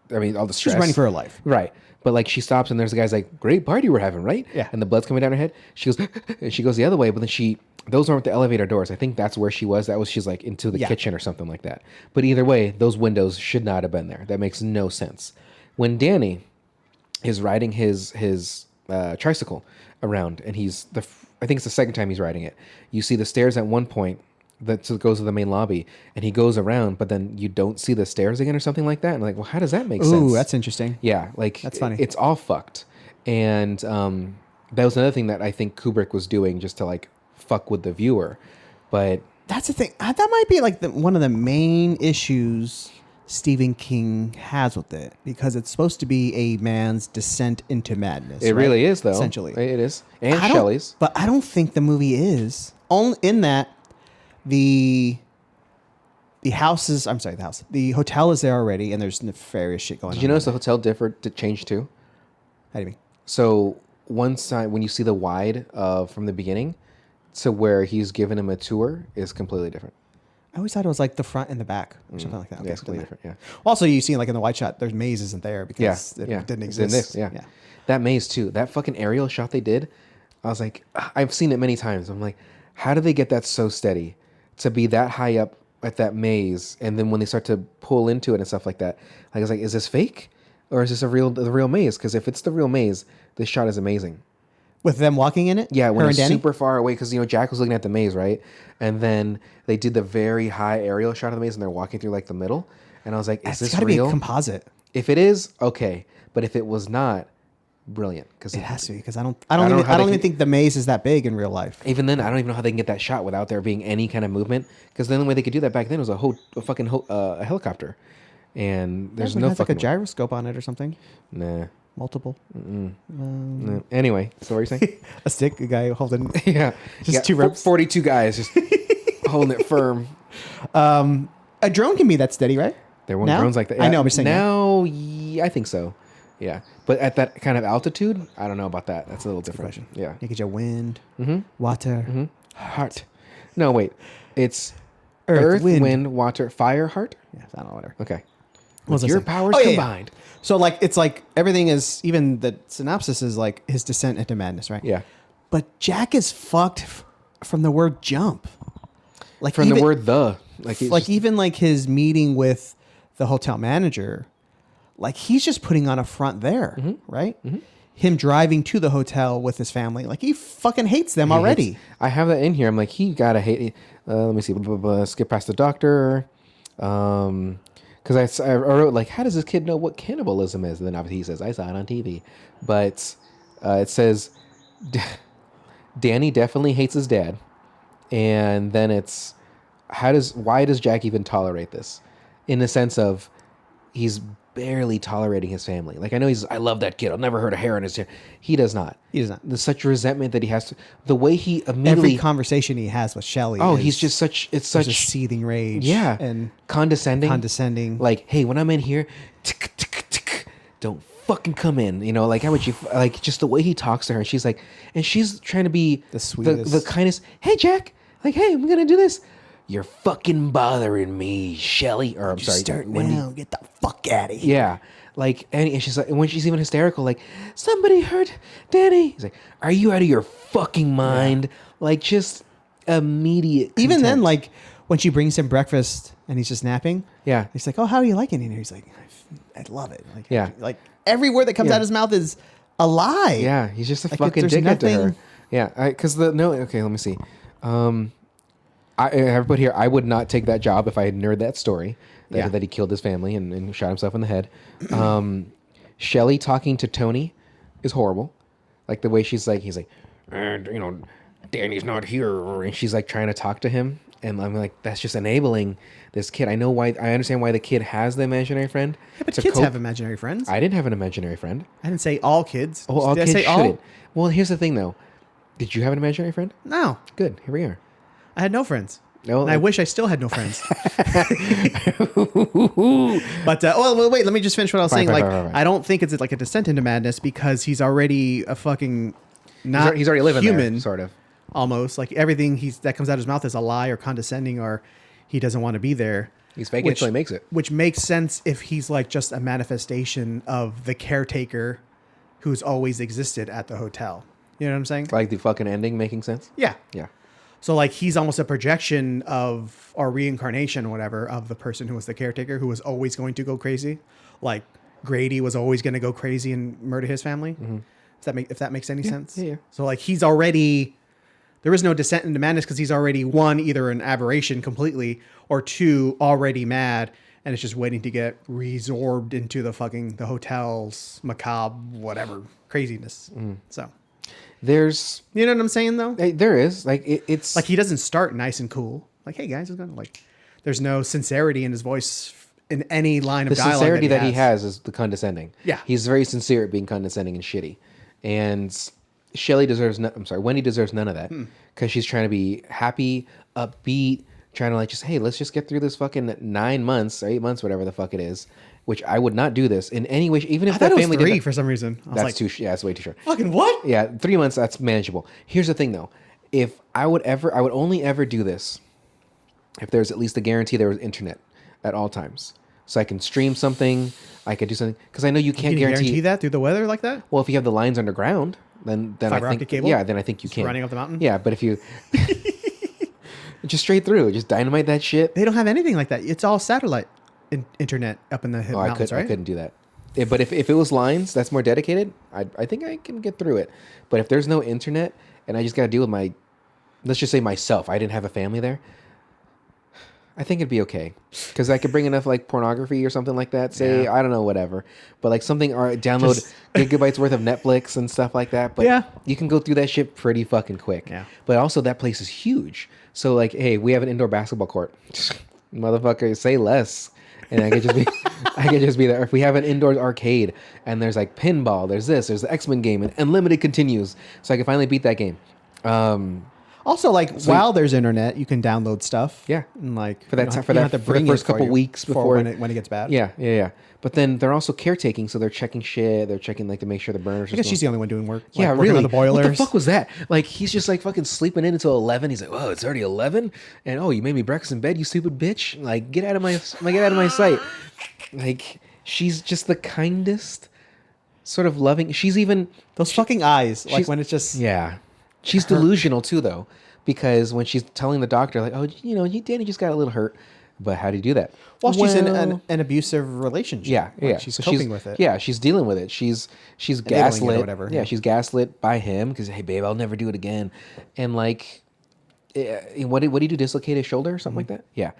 the stress. She's running for her life, right? But like she stops and there's a guy's like, great party we're having, right? Yeah. And the blood's coming down her head. She goes, and she goes the other way, but then those aren't the elevator doors. I think that's where she was. She's like into the kitchen or something like that. But either way, those windows should not have been there. That makes no sense. When Danny is riding his tricycle around, and I think it's the second time he's riding it. You see the stairs at one point that goes to the main lobby, and he goes around, but then you don't see the stairs again or something like that. And like, well, how does that make sense? Ooh, that's interesting. Yeah, like That's funny. It's all fucked, and that was another thing that I think Kubrick was doing just to like fuck with the viewer, but That's the thing. That might be like one of the main issues Stephen King has with it, because it's supposed to be a man's descent into madness. it really is though. Essentially, It is, and I don't- Shelley's. But I don't think the movie is. Only in that the house, the hotel is there already, and there's nefarious shit going on. Did you notice the hotel changed too? How do you mean? So one side, when you see the wide from the beginning to where he's giving him a tour, is completely different. I always thought it was like the front and the back or something like that. Yeah, it's completely different. Yeah. Also, you see like in the wide shot, there's maze isn't there because it didn't It exist. yeah. That maze too. That fucking aerial shot they did. I was like, I've seen it many times. I'm like, how do they get that so steady to be that high up at that maze, and then when they start to pull into it and stuff like that, I was like, is this fake or is this the real maze? Because if it's the real maze, this shot is amazing. With them walking in it? Yeah, when Her it's and Danny? super far away, because Jack was looking at the maze, right? And then they did the very high aerial shot of the maze, and they're walking through like the middle, and I was like, is It's this got to be real? a composite. If it is, okay, but if it was not, brilliant. Because It has to be, because I don't even think the maze is that big in real life. even then, I don't even know how they can get that shot without there being any kind of movement. Because the only way they could do that back then was a fucking helicopter, and there's It no has like a fucking gyroscope on it or something. nah. Multiple. No. Anyway, so what are you saying? A stick, a guy holding. Yeah, Just You got two ropes. 42 guys just holding it firm. A drone can be that steady, right? There weren't Now? drones like that. I know, I'm saying now. Yeah, I think so. Yeah, but at that kind of altitude, I don't know about that. That's a little different. question. Yeah. You get your wind, Mm-hmm. water, heart. No, wait. It's Earth, wind, wind. water, fire, heart. Yeah, I don't know, whatever. Okay. What was I Your saying? powers Oh, yeah, yeah. combined. So like it's like everything is, even the synopsis is like his descent into madness, right? Yeah. But Jack is fucked from the word jump. Like From the word the. Like, it's like just- even like his meeting with the hotel manager, like he's just putting on a front there, Mm-hmm. right? Him driving to the hotel with his family, like he fucking hates them already. I have that in here. I'm like, he gotta hate. Let me see. Blah, blah, blah. Skip past the doctor. Because I wrote like, how does this kid know what cannibalism is? And then obviously he says, I saw it on TV. But it says, Danny definitely hates his dad. And then it's, why does Jack even tolerate this? In the sense of, he's barely tolerating his family. Like, I know I love that kid. I'll never hurt a hair in his hair. He does not. He does not. There's such resentment that he has to, the way he immediately. Every conversation he has with Shelley. Oh, is he's just there's a seething rage. yeah, and condescending. Like, hey, when I'm in here, tick, tick, tick, don't fucking come in. Like how would you like just the way he talks to her? And she's like, and she's trying to be The sweetest. the kindest. Hey, Jack. Like, hey, I'm gonna do this. You're fucking bothering me, Shelley. Or I'm sorry, start Wendy. now. Get the fuck out of here. Yeah. Like, and she's like, when she's even hysterical, like, somebody hurt Danny. He's like, are you out of your fucking mind? Like, just immediate. Even then, contempt. like when she brings him breakfast and he's just napping. Yeah. He's like, "Oh, how are you liking it in here?" He's like, "I love it." Like, Yeah. Like every word that comes Yeah. out of his mouth is a lie. Yeah, he's just a Like, fucking there's dickhead to her. nothing- Yeah, okay, let me see. I put here, I would not take that job if I had nerd that story that he killed his family and shot himself in the head. Shelley talking to Tony is horrible. Like the way he's like, Danny's not here, and she's like trying to talk to him, and I'm like, that's just enabling this kid. I understand why the kid has the imaginary friend. Yeah, but to kids cope. have imaginary friends. I didn't have an imaginary friend. I didn't say all kids. Oh, all Did kids I say shouldn't. Well, here's the thing, though. Did you have an imaginary friend? No, Good. Here we are. I had no friends. No, And I wish I still had no friends. But wait, let me just finish what I was saying. Fine. I don't think it's like a descent into madness because he's already a fucking not He's already living human, there, sort of. almost. Like everything that comes out of his mouth is a lie or condescending or he doesn't want to be there. He's faking it until he makes it. Which makes sense if he's like just a manifestation of the caretaker who's always existed at the hotel. You know what I'm saying? Like the fucking ending making sense? Yeah. Yeah. So like he's almost a projection of or reincarnation or whatever of the person who was the caretaker who was always going to go crazy. Like Grady was always going to go crazy and murder his family. If that makes any sense. yeah. So like he's already, there is no descent into madness because he's already, one, either an aberration completely, or two, already mad, and it's just waiting to get resorbed into the hotel's macabre whatever craziness. So There's, you know what I'm saying though? there is like it's Like he doesn't start nice and cool. Like, hey guys, it's gonna like. There's no sincerity in his voice in any line of the dialogue. sincerity that he has is the condescending. Yeah. He's very sincere at being condescending and shitty. And Shelley deserves Wendy deserves none of that because she's trying to be happy, upbeat, trying to like just, hey, let's just get through this fucking 9 months or 8 months, whatever the fuck it is. Which I would not do this in any way, even if I that thought it family was 3 did that. for some reason. I was That's like, that's way too short. fucking what? Yeah, 3 months, that's manageable. Here's the thing though. If I would only ever do this if there's at least a guarantee there was internet at all times. So I can stream something, I could do something. Because I know you can't Can you guarantee that through the weather like that? Well, if you have the lines underground, then I Fiber think optic cable? yeah, then I think you can. Running up the mountain? Yeah, but if you just straight through, just dynamite that shit. They don't have anything like that. It's all satellite internet up in the mountains, right? I couldn't do that. But if it was lines that's more dedicated, I think I can get through it. But if there's no internet and I just got to deal with my, let's just say myself, I didn't have a family there, I think it'd be okay. Because I could bring enough like pornography or something like that. Say, I don't know, whatever. But like something, or download gigabytes worth of Netflix and stuff like that. But Yeah. you can go through that shit pretty fucking quick. Yeah. But also that place is huge. So like, hey, we have an indoor basketball court. Motherfucker, say less. And I could just be there. If we have an indoor arcade and there's like pinball, there's this, there's the X-Men game, and Unlimited continues. So I can finally beat that game. Also, like while there's internet, you can download stuff. Yeah. And like For that you don't time, you don't have to for the bring first it for couple you weeks for before when it gets bad. Yeah. But then they're also caretaking, so they're checking shit. They're checking like to make sure the burners. I guess she's the only one doing work. Yeah, like, working really. on the boilers. What the fuck was that? Like he's just like fucking sleeping in until 11. He's like, oh, it's already 11, and oh, you made me breakfast in bed, you stupid bitch. Like get out of my sight. Like she's just the kindest, sort of loving. She's even Those fucking eyes, like when it's just She's delusional too, though, because when she's telling the doctor, like, oh, Danny just got a little hurt, but how do you do that? Well, she's in an abusive relationship. Yeah, Like, yeah. She's So coping with it. Yeah, she's dealing with it. She's Enabling it gaslit or whatever. Yeah, she's gaslit by him because, hey, babe, I'll never do it again. And like, what did he do? Dislocate his shoulder or something like that? Yeah.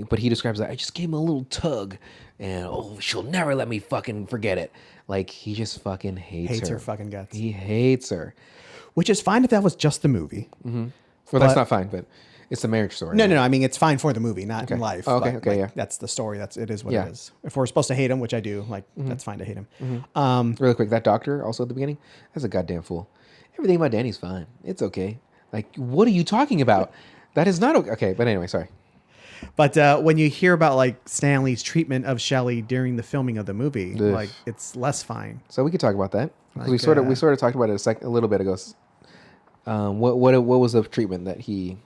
But he describes that I just gave him a little tug, and she'll never let me fucking forget it. Like he just fucking hates her. her fucking guts. He hates her. Which is fine if that was just the movie. Well, that's not fine, but it's a marriage story. No. I mean, it's fine for the movie, not in life. Oh, okay, but, okay, like, yeah. That's the story. It is what Yeah. it is. If we're supposed to hate him, which I do, like that's fine to hate him. Really quick, that doctor also at the beginning, that's a goddamn fool. Everything about Danny's fine. It's okay. Like, what are you talking about? That is not okay. Okay, but anyway, sorry. But when you hear about like Stanley's treatment of Shelley during the filming of the movie, like it's less fine. So we could talk about that because Like, we sort of talked about it a little bit ago. What was the treatment that he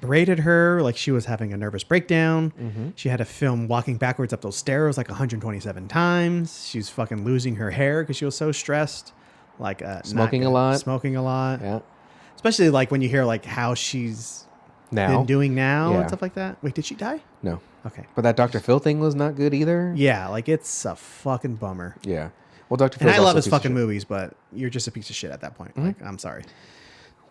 Berated her like she was having a nervous breakdown. Mm-hmm. She had to film walking backwards up those stairs like 127 times. She was fucking losing her hair because she was so stressed. Like Smoking a lot. Smoking a lot. Yeah. Especially like when you hear like how she's been doing now and stuff like that. Wait, did she die? No. Okay. But that Dr. Phil thing was not good either. Yeah, like it's a fucking bummer. Yeah. Well, Dr. And Phil's I love also a his piece of fucking shit. movies, but you're just a piece of shit at that point. Mm-hmm. Like, I'm sorry.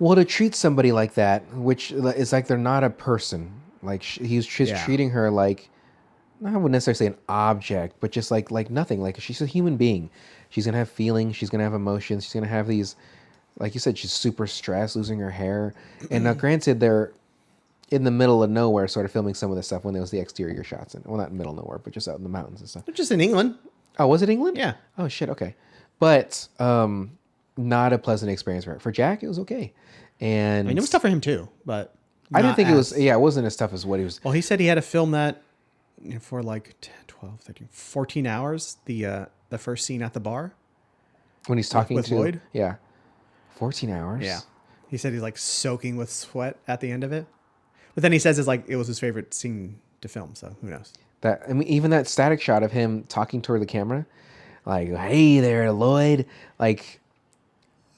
Well, to treat somebody like that, which is like they're not a person. Like he's just treating her like, I wouldn't necessarily say an object, but just like nothing. Like she's a human being. She's gonna have feelings. She's gonna have emotions. She's gonna have these, like you said, she's super stressed, losing her hair. And now, granted, they're in the middle of nowhere, sort of filming some of this stuff when there was the exterior shots. Well, not in the middle of nowhere, but just out in the mountains and stuff. They're just in England. Oh, was it England? Yeah. Oh shit. Okay, but not a pleasant experience for her. For Jack, it was okay. And I mean, it was tough for him too, but I didn't not think it was. as- Yeah, it wasn't as tough as what he was. Well, he said he had to film that for like 10, 12, 13, 14 hours. The first scene at the bar. When he's talking with to Lloyd? Yeah, 14 hours. Yeah. He said he's like soaking with sweat at the end of it. But then he says it's like it was his favorite scene to film, so who knows? That I mean, even that static shot of him talking toward the camera, like, "Hey there, Lloyd," like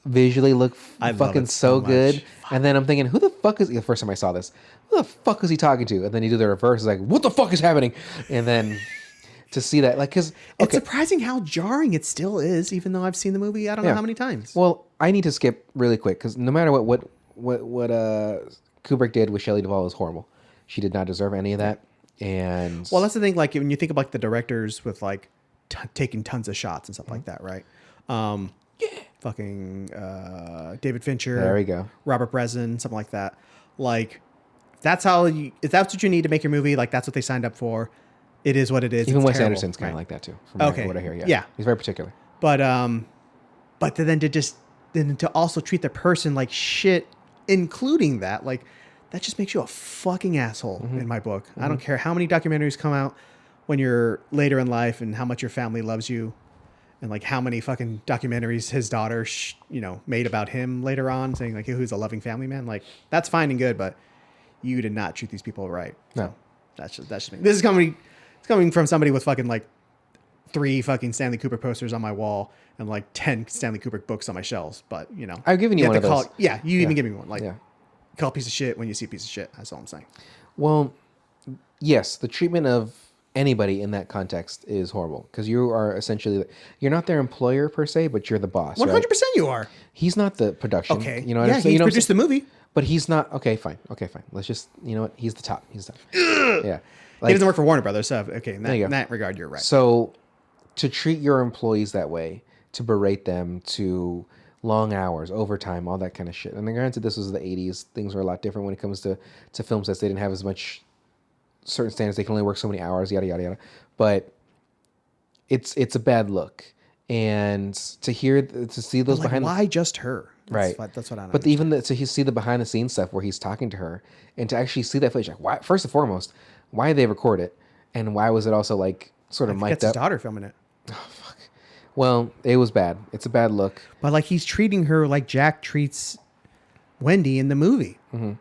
visually look I love fucking it so so much. good. And then I'm thinking, who the fuck is the first time I saw this? Who the fuck is he talking to? And then you do the reverse, it's like, what the fuck is happening? And then to see that, like, because It's surprising how jarring it still is, even though I've seen the movie I don't know how many times. Well, I need to skip really quick because no matter what Kubrick did with Shelley Duvall is horrible. She did not deserve any of that. And well, that's the thing. Like when you think of like the directors with like taking tons of shots and stuff like that, right? Fucking David Fincher. There we go. Robert Bresson, something like that. Like that's how if that's what you need to make your movie, like that's what they signed up for. It is what it is. Even it's Wes terrible, Anderson's kind of like that too. From Okay. what I hear, Yeah. He's very particular. But then to also treat the person like shit, including that, like that just makes you a fucking asshole in my book. I don't care how many documentaries come out when you're later in life and how much your family loves you, and like how many fucking documentaries his daughter, made about him later on, saying like who's a loving family man. Like that's fine and good, but you did not treat these people right. No, so that's just me. This is coming from somebody with fucking like 3 fucking Stanley Kubrick posters on my wall and like 10 Stanley Kubrick books on my shelves. But I've given you one of those. You even give me one. Like call a piece of shit when you see a piece of shit. That's all I'm saying. Well, yes, the treatment of anybody in that context is horrible because you are essentially you're not their employer per se, but you're the boss. 100% you are. He's not the production. Okay. You know what I'm saying? He produced the movie. But he's not. Okay, fine. Let's just, you know what? He's the top. He's the top. Yeah. He doesn't work for Warner Brothers, so okay. In that regard, you're right. So to treat your employees that way, to berate them, to long hours, overtime, all that kind of shit. And then granted, this was the 80s. Things were a lot different when it comes to film sets. They didn't have as much certain standards. They can only work so many hours, yada, yada, yada. But it's a bad look. And to see those behind... Why just her? That's what I don't But even to see the behind the scenes stuff where he's talking to her and to actually see that footage, like, why, first and foremost, why did they record it? And why was it also like sort of mic'd up? That's his daughter filming it. Oh, fuck. Well, it was bad. It's a bad look. But like he's treating her like Jack treats Wendy in the movie. Mm-hmm.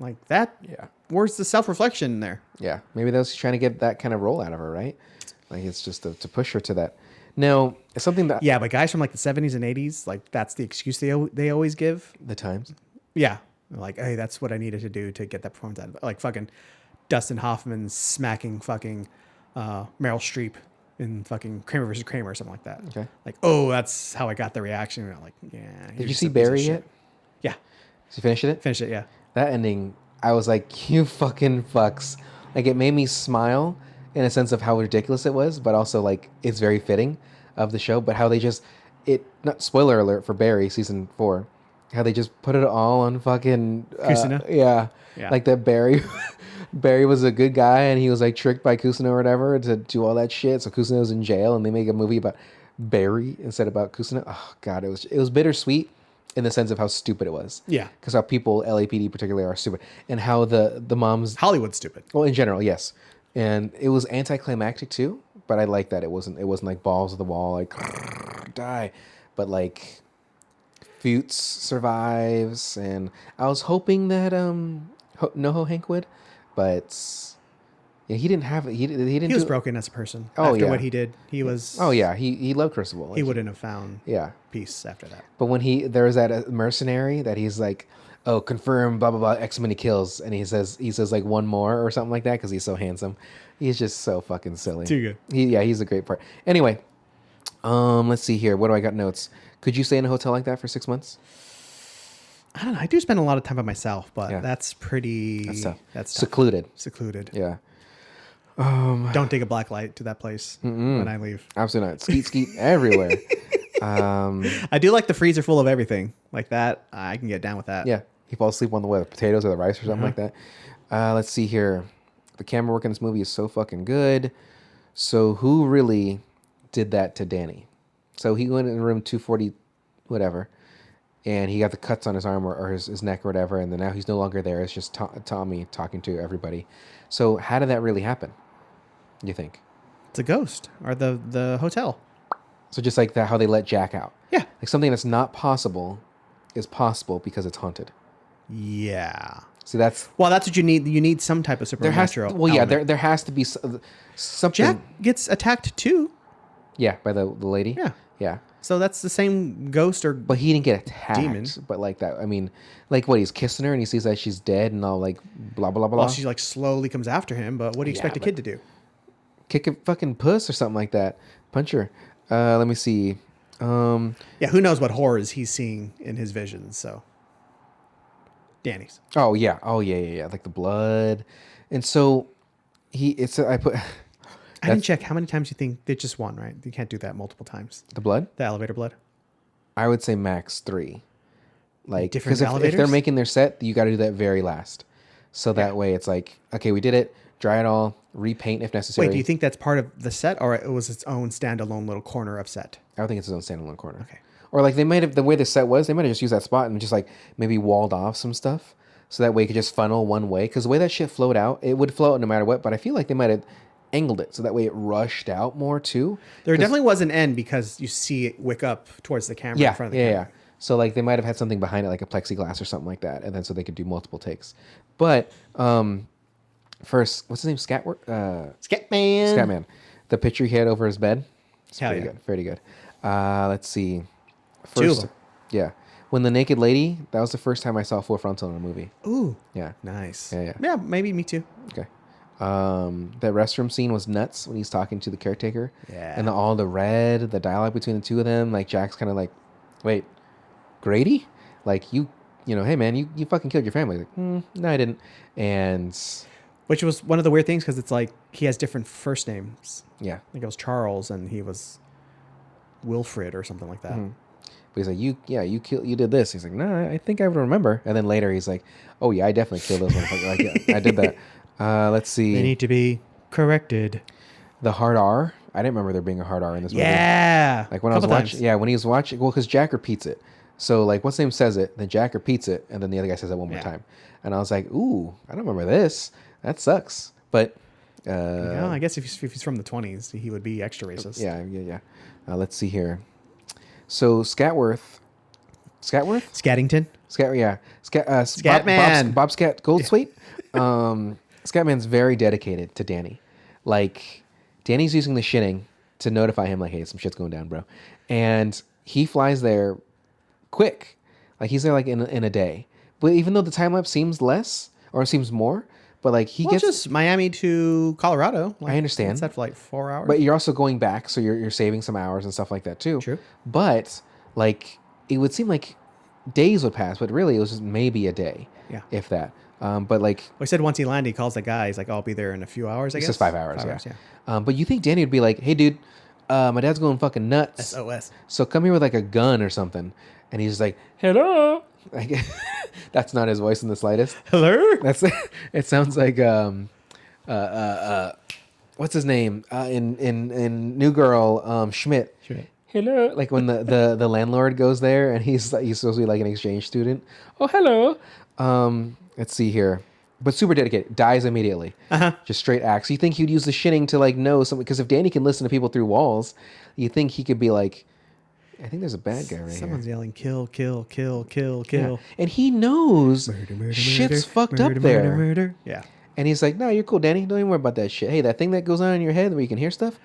Like that. Yeah. Where's the self-reflection in there? Yeah. Maybe that was trying to get that kind of role out of her, right? Like it's just to push her to that. No, it's something that... Yeah, but guys from like the 70s and 80s, like that's the excuse they always give. The Times? Yeah. Like, hey, that's what I needed to do to get that performance out of it. Like fucking Dustin Hoffman smacking fucking Meryl Streep in fucking Kramer versus Kramer or something like that. Okay. Like, oh, that's how I got the reaction. And I'm like, yeah. Did you see Barry yet? Yeah. Did you finish it? Finished it, yeah. That ending, I was like, you fucking fucks. Like it made me smile in a sense of how ridiculous it was, but also like it's very fitting of the show. But how they just not spoiler alert for Barry season 4, how they just put it all on fucking Kusina? Yeah, like that Barry was a good guy and he was like tricked by Kusina or whatever to do all that shit. So Kusina was in jail and they make a movie about Barry instead about Kusina. Oh god, it was bittersweet in the sense of how stupid it was. Yeah, because how people LAPD particularly are stupid, and how the moms Hollywood's stupid. Well, in general, yes. And it was anticlimactic too, but I like that it wasn't like balls of the wall, like die, but like Fuchs survives, and I was hoping that NoHo Hank would, but yeah, he didn't have it. He was broken as a person. Oh, after yeah. what he did, he was. Oh yeah, he loved Crucible. He wouldn't have found peace after that. But when there was that mercenary that he's like, oh, confirm blah blah blah X many kills, and he says like one more or something like that because he's so handsome. He's just so fucking silly. Too good. He's a great part. Anyway, let's see here. What do I got notes? Could you stay in a hotel like that for 6 months? I don't know. I do spend a lot of time by myself, but that's pretty. That's tough. That's tough. Secluded. Yeah. Don't take a black light to that place when I leave. Absolutely not. Skeet everywhere. I do like the freezer full of everything like that. I can get down with that. Yeah. He falls asleep on the potatoes or the rice or something like that. Let's see here. The camera work in this movie is so fucking good. So who really did that to Danny? So he went in room 240, whatever, and he got the cuts on his arm or his neck or whatever, and then now he's no longer there. It's just Tommy talking to everybody. So how did that really happen, you think? It's a ghost or the hotel. So just like that, how they let Jack out. Yeah. Like something that's not possible is possible because it's haunted. Yeah. See, that's what you need. You need some type of supernatural. There has to be something. Jack gets attacked too. Yeah, by the lady. Yeah. Yeah. So that's the same ghost But he didn't get attacked. Demon. But like that, I mean, like what, he's kissing her and he sees that she's dead and all like blah, blah, blah. Well, she like slowly comes after him, but what do you expect a kid to do? kick a fucking puss or something like that. Punch her. Let me see. Yeah, who knows what horrors he's seeing in his visions, so. Danny's. Oh yeah. Like the blood. And so I put I didn't check. How many times do you think they just one, right? You can't do that multiple times. the blood. The elevator blood. I would say max 3. Like, Different because if they're elevators? making their set, you got to do that very last. So that way it's like, okay, we did it. Dry it all. Repaint if necessary. Wait, do you think that's part of the set, or it was its own standalone little corner of set? I would think it's its own standalone corner. Okay. Or like they might have, the way the set was, they might have just used that spot and just like maybe walled off some stuff. So that way it could just funnel one way. Because the way that shit flowed out, it would flow out no matter what. But I feel like they might have angled it so that way it rushed out more too. There definitely was an end because you see it wick up towards the camera in front of the camera. Yeah. So like they might have had something behind it, like a plexiglass or something like that, and then so they could do multiple takes. But first, what's his name? Scatman. Scatman. The picture he had over his bed. It's Hell pretty yeah. good. Pretty good. Let's see. Two of First, them. yeah. When the naked lady, that was the first time I saw full frontal in a movie. Ooh. Yeah. Nice. Yeah. Yeah, maybe me too. Okay. That restroom scene was nuts when he's talking to the caretaker. Yeah. And all the red, the dialogue between the two of them, like Jack's kind of like, wait, Grady? Like you know, hey man, you fucking killed your family. Like, no, I didn't. And Which was one of the weird things because it's like he has different first names. yeah, I think it was Charles and he was Wilfred or something like that. but he's like, you did this. He's like, no, I think I would remember. And then later he's like, oh yeah, I definitely killed those motherfuckers. Like, yeah, I did that. Let's see. They need to be corrected. The hard R. I didn't remember there being a hard R in this movie. Yeah. Like when I was watching, when he was watching, well, because Jack repeats it. So like, what's name says it, then Jack repeats it, and then the other guy says it one more time. And I was like, ooh, I don't remember this. That sucks. But I guess if he's from the 20s, he would be extra racist. yeah. Let's see here. So Scatworth, Scaddington. Scatman, Bob Scat Goldsweet. Scatman's very dedicated to Danny. Like Danny's using the shitting to notify him, like, hey, some shit's going down, bro. And he flies there quick. Like he's there like in a day. But even though the time lapse seems less or seems more, but like he gets just Miami to Colorado. Like, I understand. It's that for like 4 hours. But you're also going back, so you're saving some hours and stuff like that too. True. But like it would seem like days would pass, but really it was just maybe a day. Yeah. If that. But like Well, he said once he landed, he calls the guy. He's like, I'll be there in a few hours, I guess. it's just 5 hours. 5 hours, yeah. But you think Danny would be like, hey dude, my dad's going fucking nuts. SOS. So come here with like a gun or something. And he's like, hello. Like that's not his voice in the slightest. Hello? That's it sounds like what's his name? In New Girl, Schmidt. Hello. Like when the landlord goes there and he's supposed to be like an exchange student. Oh, hello. Let's see here. But super dedicated. Dies immediately. Just straight axe. You think he'd use the shitting to like know something? Because if Danny can listen to people through walls, you think he could be like, I think there's a bad guy Someone's here. yelling, kill, kill, kill, kill, Yeah. kill. And he knows shit's fucked up there. Murder. Yeah. And he's like, no, you're cool, Danny. Don't even worry about that shit. Hey, that thing that goes on in your head where you can hear stuff,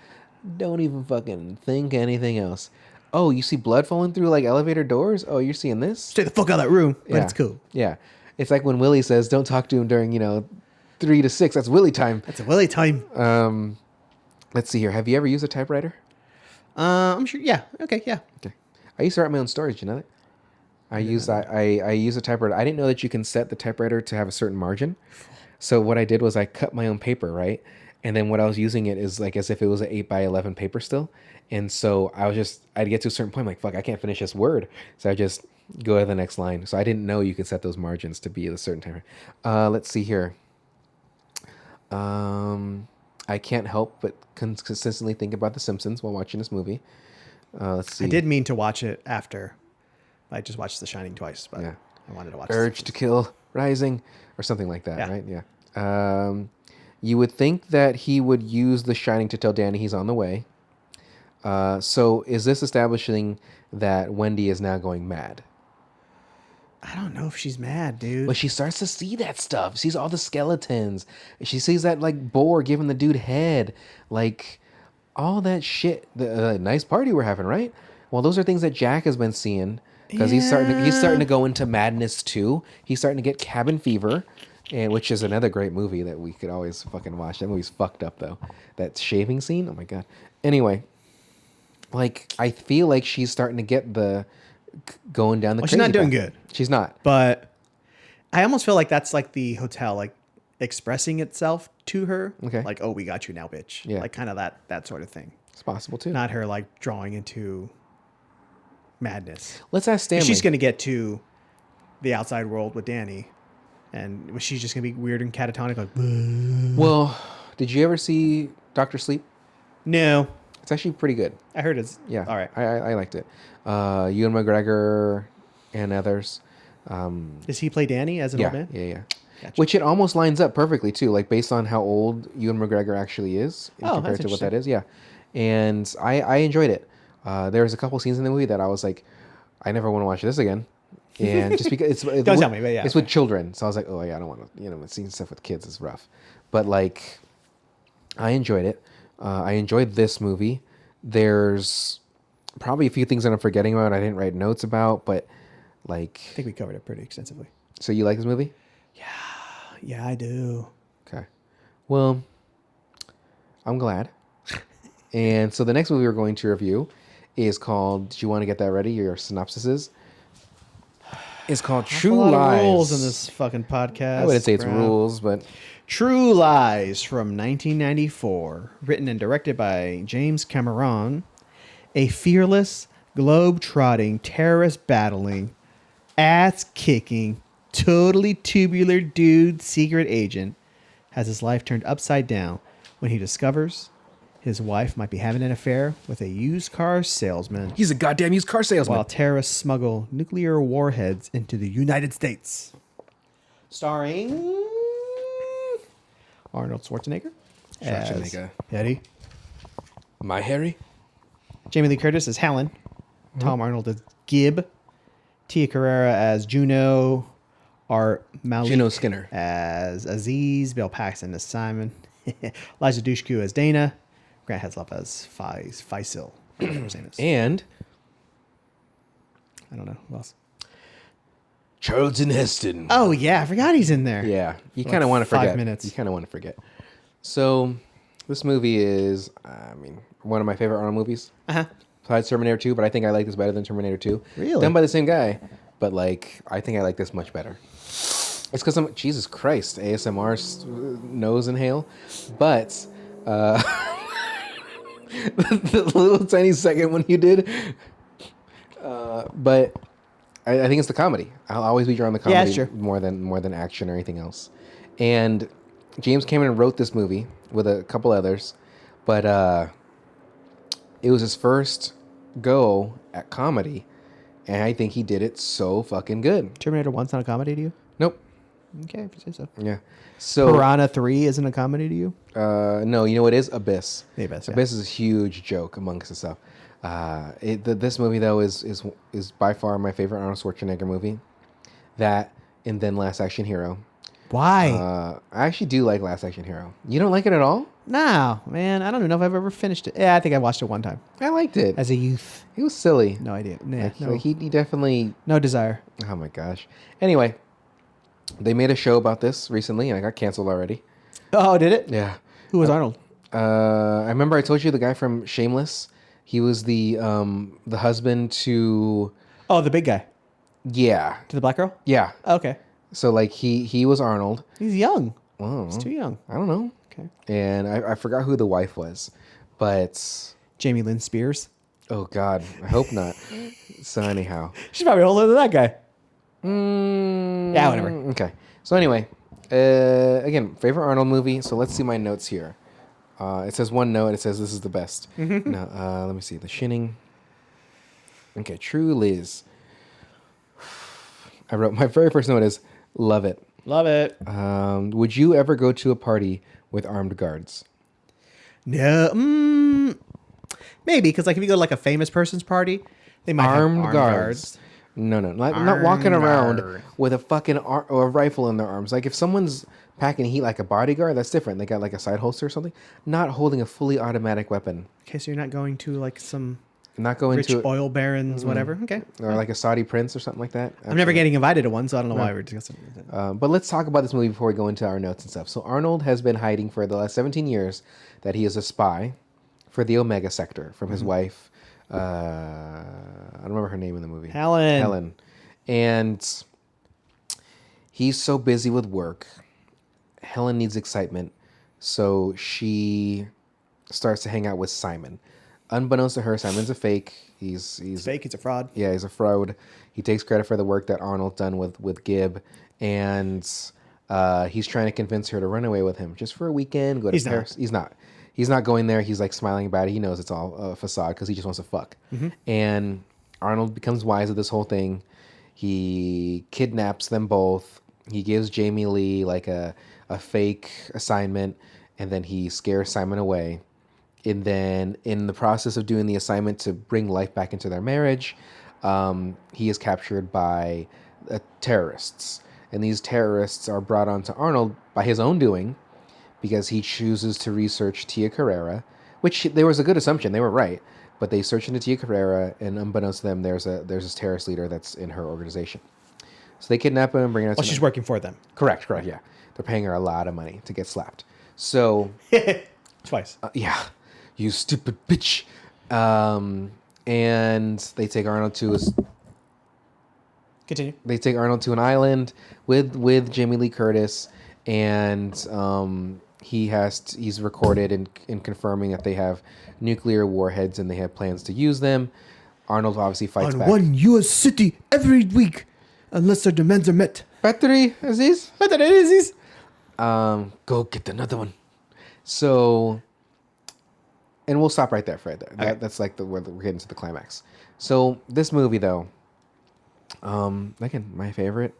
don't even fucking think anything else. Oh, you see blood falling through like elevator doors? Oh, you're seeing this? Stay the fuck out of that room. But Yeah. it's cool. Yeah. It's like when Willie says, don't talk to him during, 3 to 6. That's Willie time. That's a Willie time. Let's see here. Have you ever used a typewriter? I'm sure. Yeah. Okay. Yeah. Okay. I used to write my own stories. You know that? I use a typewriter. I didn't know that you can set the typewriter to have a certain margin. So what I did was I cut my own paper, right? And then what I was using it is like as if it was an 8x11 paper still. And so I'd get to a certain point, I'm like, fuck, I can't finish this word. So I just go to the next line. So I didn't know you could set those margins to be a certain time. Let's see here. I can't help but consistently think about The Simpsons while watching this movie. Let's see. I did mean to watch it after. I just watched The Shining twice, but Yeah. I wanted to watch Urge to Kill Rising or something like that, Yeah. right? Yeah. You would think that he would use The Shining to tell Danny he's on the way. So is this establishing that Wendy is now going mad? I don't know if she's mad, dude. But she starts to see that stuff. Sees all the skeletons. She sees that like boar giving the dude head. Like all that shit. The nice party we're having, right? Well, those are things that Jack has been seeing because he's starting to go into madness too. He's starting to get cabin fever. and which is another great movie that we could always fucking watch. That movie's fucked up though. That shaving scene, oh my god. Anyway, like I feel like she's starting to get the going down the. Well, she's not doing good. She's not. But I almost feel like that's like the hotel, like expressing itself to her. Okay. Like, oh, we got you now, bitch. Yeah. Like kind of that sort of thing. It's possible too. Not her like drawing into madness. Let's ask Stanley. She's going to get to the outside world with Danny, and she's just going to be weird and catatonic. Like, well, did you ever see Doctor Sleep? no, It's actually pretty good. I heard it's Yeah. all right. I liked it. Ewan McGregor and others. Does he play Danny as an Yeah, old man? yeah. Gotcha. Which it almost lines up perfectly too, like based on how old Ewan McGregor actually is compared that's to what interesting. that is. Yeah, and I enjoyed it. There was a couple scenes in the movie that I was like, I never want to watch this again, and just because it's Don't tell me, but yeah, it's with children, so I was like, oh yeah, I don't want to, seeing stuff with kids is rough, but like, I enjoyed it. I enjoyed this movie. There's probably a few things that I'm forgetting about. I didn't write notes about, but like, I think we covered it pretty extensively. so you like this movie? Yeah, I do. Okay. Well, I'm glad. And so the next movie we're going to review is called, do you want to get that ready? Your synopsises? It's called True A lot Lies. of rules in this fucking podcast. I wouldn't say it's bro. rules, but True Lies from 1994, written and directed by James Cameron, a fearless, globe-trotting, terrorist-battling, ass-kicking, totally tubular dude secret agent has his life turned upside down when he discovers his wife might be having an affair with a used car salesman he's a goddamn used car salesman. while terrorists smuggle nuclear warheads into the United States. Starring Arnold Schwarzenegger. Schwarzenegger. As Eddie. My Harry? Jamie Lee Curtis as Helen. Tom Arnold as Gib. Tia Carrera as Juno. Art Malik Juno Skinner. as Aziz. Bill Paxton as Simon. Liza Dushku as Dana. Grant Heslop as Faisal. Whatever his name is. And I don't know. Who else? Charlton Heston. Oh, yeah. I forgot he's in there. Yeah, you For kind of like want to 5 forget. minutes. You kind of want to forget. So, this movie is, one of my favorite Arnold movies. Uh-huh. Besides Terminator 2, but I think I like this better than Terminator 2. Really? Done by the same guy, but like, I think I like this much better. It's because I'm, Jesus Christ, ASMR nose inhale. But, the little tiny second when you did. But I think it's the comedy. I'll always be drawn to comedy sure. more than action or anything else. And James Cameron wrote this movie with a couple others, but it was his first go at comedy, and I think he did it so fucking good. Terminator 1's not a comedy to you? Nope. Okay, if you say so. Yeah. So Piranha 3 isn't a comedy to you? no, you know what is Abyss. The Abyss, yeah. Abyss is a huge joke amongst the stuff. This movie though is by far my favorite Arnold Schwarzenegger movie. That and then Last Action Hero. Why? I actually do like Last Action Hero. You don't like it at all? No, man. I don't even know if I've ever finished it. Yeah, I think I watched it one time I liked it. as a youth. It was silly. No idea. Nah, Like, no, he definitely. no desire. Oh my gosh. Anyway, they made a show about this recently, and I got canceled already. Oh, did it? Yeah. Who was Arnold? I remember I told you the guy from Shameless. He was the husband to. Oh, the big guy. Yeah. To the black girl? Yeah. Okay. So like he was Arnold. He's young. Oh, He's too young. I don't know. Okay. And I forgot who the wife was, but Jamie Lynn Spears. oh god, I hope not. So anyhow, She's probably older than that guy. yeah, whatever. Okay. So anyway, again, favorite Arnold movie. So let's see my notes here. It says one note. It says this is the best. No, let me see the Shining. Okay, True Lies. I wrote my very first note is love it. Love it. Would you ever go to a party with armed guards? No. Maybe, because like if you go to like a famous person's party, they might have Armed armed guards. guards. No, not walking around guard. with a fucking or a rifle in their arms. Like if someone's packing heat like a bodyguard, that's different. They got like a side holster or something. Not holding a fully automatic weapon. Okay, so you're not going to like some not go rich into oil barons, whatever. Okay. or like a Saudi prince or something like that. I'm never getting invited to one, so I don't know why we're discussing it. But let's talk about this movie before we go into our notes and stuff. So Arnold has been hiding for the last 17 years that he is a spy for the Omega Sector from his wife. I don't remember her name in the movie. Helen. And he's so busy with work. Helen needs excitement. So she starts to hang out with Simon. Unbeknownst to her, Simon's a fake. He's fake. He's a fraud. Yeah, he's a fraud. He takes credit for the work that Arnold's done with Gibb, and he's trying to convince her to run away with him just for a weekend. Go to Paris. He's not. He's not going there. He's like smiling about it. He knows it's all a facade because he just wants to fuck. And Arnold becomes wise of this whole thing. He kidnaps them both. He gives Jamie Lee like a fake assignment, and then he scares Simon away. And then in the process of doing the assignment to bring life back into their marriage, he is captured by terrorists. And these terrorists are brought on to Arnold by his own doing because he chooses to research Tia Carrera, which there was a good assumption. They were right. But they search into Tia Carrera, and unbeknownst to them, there's this terrorist leader that's in her organization. So they kidnap him and bring her. Well, she's working for them. Correct. Yeah, they're paying her a lot of money to get slapped. So Twice. Yeah, you stupid bitch. And they take Arnold to his. Continue. They take Arnold to an island with Jamie Lee Curtis, and he's recorded in confirming that they have nuclear warheads and they have plans to use them. Arnold obviously fights back. One U.S. city every week, unless their demands are met. Battery, Aziz? Battery, Aziz. Go get another one. So, and we'll stop right there, Fred. Okay. That's like where we're getting to the climax. So this movie, though, again, my favorite.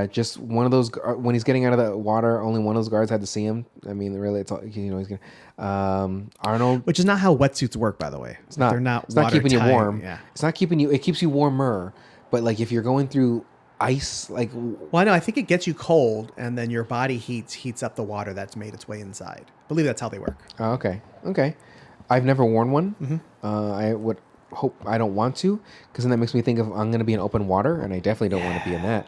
Just one of those when he's getting out of the water, only one of those guards had to see him. I mean, really, it's all he's gonna. Arnold, which is not how wetsuits work, by the way. It's not. They're not. It's not keeping you warm. Yeah. It's not keeping you. It keeps you warmer, but like if you're going through ice, like. Well, I know. I think it gets you cold, and then your body heats up the water that's made its way inside. I believe that's how they work. Oh, okay. I've never worn one. I would hope I don't want to, because then that makes me think of I'm going to be in open water, and I definitely don't want to be in that.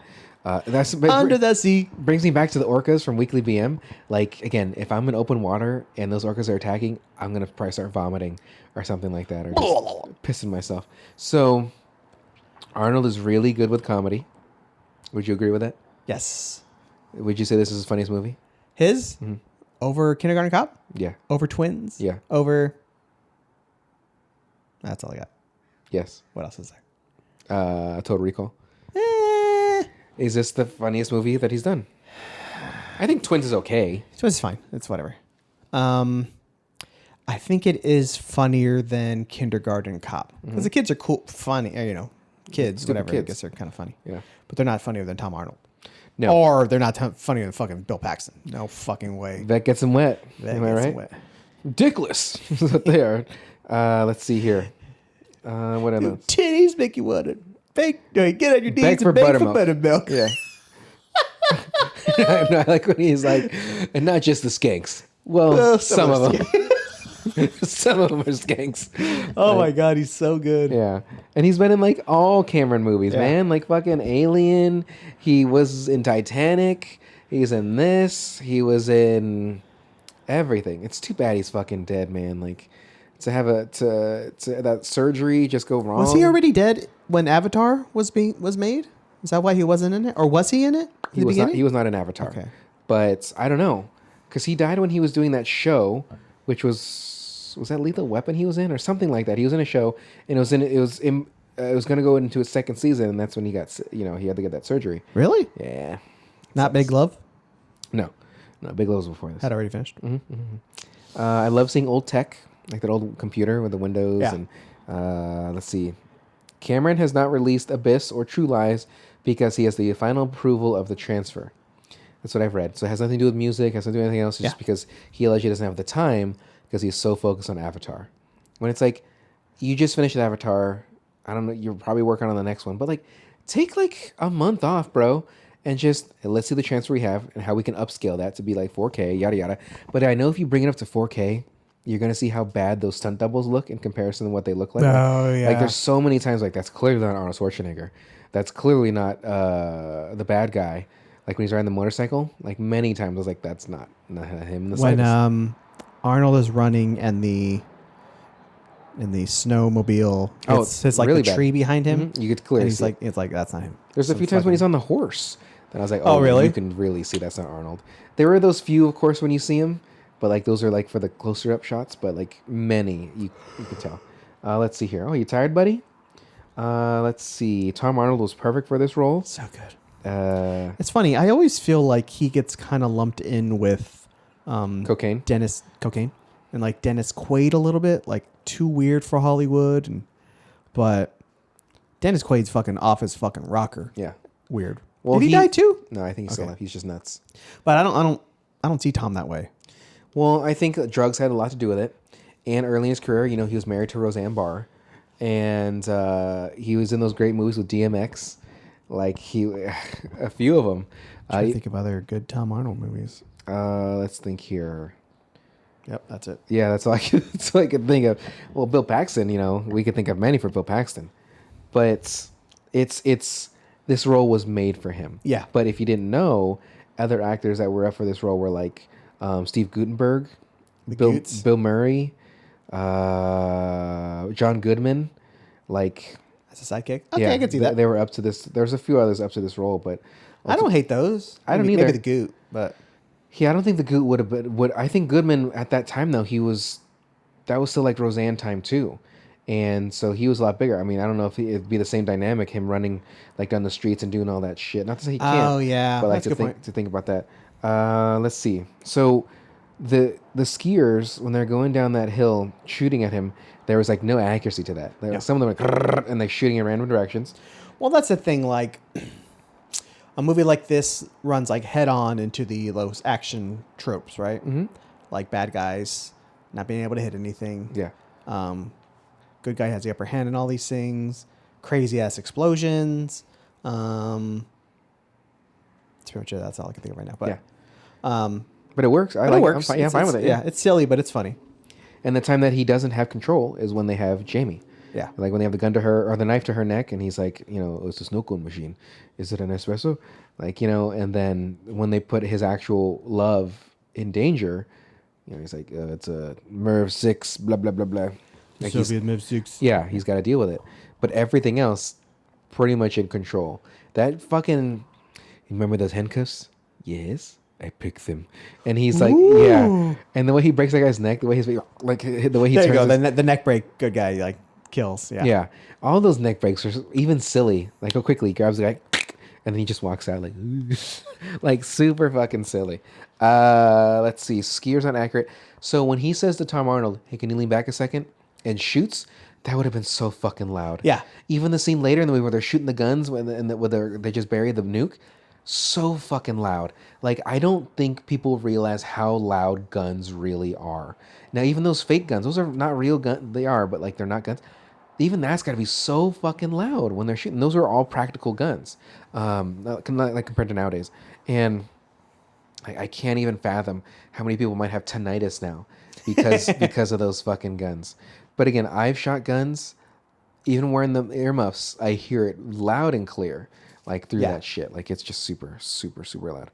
That's under the sea. Brings me back to the orcas from Weekly BM. Like again, if I'm in open water and those orcas are attacking, I'm gonna probably start vomiting or something like that, or just pissing myself. So Arnold is really good with comedy. Would you agree with that? Yes. Would you say this is his funniest movie? His over Kindergarten Cop. Yeah. Over Twins. Yeah. Over. That's all I got. Yes. What else is there? Total Recall. Is this the funniest movie that he's done? I think Twins is okay. Twins is fine. It's whatever. I think it is funnier than Kindergarten Cop. Because the kids are cool, funny, kids, Stupid whatever. kids. I guess they're kind of funny. Yeah. But they're not funnier than Tom Arnold. No. Or they're not funnier than fucking Bill Paxton. No fucking way. That gets him wet. That Am I gets right? him wet. Ridiculous. Is what they are. Let's see here. What are those? Titties make you want to get on your knees Beg for and beg buttermilk. for buttermilk. Yeah. I like when he's like, and not just the skanks. Well, some of them. Some of them are skanks. Oh my God, he's so good. Yeah. And he's been in like all Cameron movies, man. Like fucking Alien. He was in Titanic. He's in this. He was in everything. It's too bad he's fucking dead, man. Like to have to that surgery just go wrong. Was he already dead when Avatar was made? Is that why he wasn't in it? Or was he in it? He was not in Avatar. Okay. But I don't know. Because he died when he was doing that show, which was that Lethal Weapon he was in or something like that. He was in a show and it was going to go into its second season, and that's when he got he had to get that surgery. Really? Yeah. Not Big Love? No, Big Love was before this. Had already finished. I love seeing old tech, like that old computer with the windows. Yeah. And let's see. Cameron has not released Abyss or True Lies because he has the final approval of the transfer. That's what I've read. So it has nothing to do with music, has nothing to do with anything else. It's just because he allegedly doesn't have the time because he's so focused on Avatar. When it's like, you just finished Avatar. I don't know, you're probably working on the next one. But like, take like a month off, bro. And just, let's see the transfer we have and how we can upscale that to be like 4K, yada, yada. But I know if you bring it up to 4K, you're gonna see how bad those stunt doubles look in comparison to what they look like. Oh, yeah. Like there's so many times like that's clearly not Arnold Schwarzenegger. That's clearly not the bad guy. Like when he's riding the motorcycle, like many times I was like, that's not him in the When slightest. Arnold is running and the snowmobile, it's like really the bad. tree behind him. You could clearly And he's see like, it's like that's not him. There's a few times when he's on the horse. Then I was like, Oh, really? You can really see that's not Arnold. There are those few, of course, when you see him, but like those are like for the closer up shots. But like many, you can tell. Let's see here. Oh, you tired, buddy? Let's see. Tom Arnold was perfect for this role. So good. It's funny. I always feel like he gets kind of lumped in with cocaine. Cocaine, and like Dennis Quaid a little bit, like too weird for Hollywood. But Dennis Quaid's fucking off his fucking rocker. Yeah. Weird. Well, Did he die too? No, I think he's still alive. He's just nuts. But I don't see Tom that way. Well, I think that drugs had a lot to do with it. And early in his career, he was married to Roseanne Barr, and he was in those great movies with DMX. Like a few of them. Trying to think of other good Tom Arnold movies. Let's think here. Yep, that's it. Yeah, that's all I could think of. Well, Bill Paxton, we could think of many for Bill Paxton, but it's this role was made for him. Yeah. But if you didn't know, other actors that were up for this role were like Steve Guttenberg, Bill Murray, John Goodman, like as a sidekick. Okay, I can see that. They were up to this. There's a few others up to this role, but I don't hate those. I don't either. Maybe the Goot, but yeah, I don't think the Goot would have been. I think Goodman at that time though that was still like Roseanne time too, and so he was a lot bigger. I mean, I don't know if it'd be the same dynamic, him running like down the streets and doing all that shit. Not to say he can't. Oh yeah, but like that's a good point. to think about that. Let's see. So the skiers when they're going down that hill shooting at him, there was like no accuracy to that. Some of them were and like shooting in random directions. Well, that's the thing. Like a movie like this runs like head on into those action tropes, right? Mm-hmm. Like bad guys not being able to hit anything. Yeah. Good guy has the upper hand in all these things. Crazy ass explosions. That's pretty much it. That's all I can think of right now. But yeah. But it works. It works. I'm fine with it. Yeah, it's silly, but it's funny. And the time that he doesn't have control is when they have Jamie. Yeah. Like when they have the gun to her or the knife to her neck, and he's like, it's a snow cone machine. Is it an espresso? Like, and then when they put his actual love in danger, he's like, it's a MERV 6, blah, blah, blah, blah. Like Soviet MERV 6. Yeah, he's got to deal with it. But everything else, pretty much in control. That fucking, remember those handcuffs? Yes. I picked them, and he's like, Ooh. yeah, and the way he breaks that guy's neck, the way the way he there turns. You go. The neck break, good guy, like kills. Yeah, yeah. All those neck breaks are even silly. Like how quickly he grabs the guy, and then he just walks out like super fucking silly. Let's see, skier's not accurate. So when he says to Tom Arnold, "Hey, can you lean back a second?" and shoots, that would have been so fucking loud. Yeah. Even the scene later in the movie where they're shooting the guns where they just bury the nuke. So fucking loud. Like, I don't think people realize how loud guns really are. Now, even those fake guns, those are not real guns. They are, but like they're not guns. Even that's got to be so fucking loud when they're shooting. Those are all practical guns, like compared to nowadays. And I can't even fathom how many people might have tinnitus now because of those fucking guns. But again, I've shot guns. Even wearing the earmuffs, I hear it loud and clear. Like through that shit. Like it's just super, super, super loud.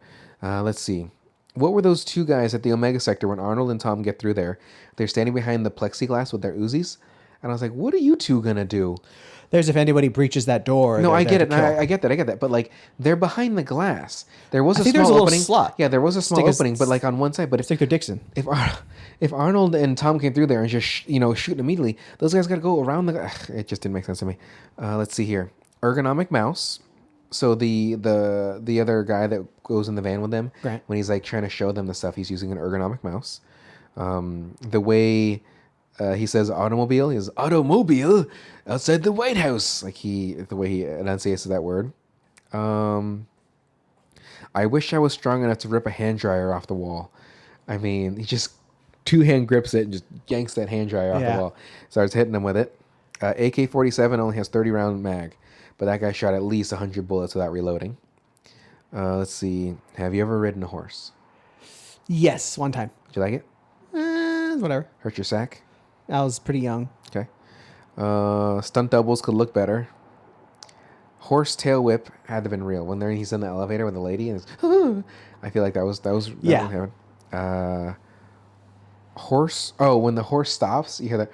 Let's see. What were those two guys at the Omega Sector when Arnold and Tom get through there? They're standing behind the plexiglass with their Uzis. And I was like, what are you two going to do? There's if anybody breaches that door. No, I get it. I get that. But like, they're behind the glass. There was a small opening. Slot. Yeah, there was a small opening, but like on one side. But stick their dicks in. If Arnold and Tom came through there and just shoot immediately, those guys got to go around the. It just didn't make sense to me. Let's see here. Ergonomic mouse. So the other guy that goes in the van with them, Grant, when he's like trying to show them the stuff, he's using an ergonomic mouse. The way he says automobile, he says automobile outside the White House. Like the way he enunciates that word. I wish I was strong enough to rip a hand dryer off the wall. I mean, he just two-hand grips it and just yanks that hand dryer off the wall. Starts hitting them with it. AK-47 only has 30-round mag. But that guy shot at least 100 bullets without reloading. Let's see. Have you ever ridden a horse? Yes, one time. Did you like it? whatever. Hurt your sack. I was pretty young. Okay. Stunt doubles could look better. Horse tail whip had to have been real. When he's in the elevator with the lady and I feel like that was Yeah. Horse. Oh, when the horse stops, you hear the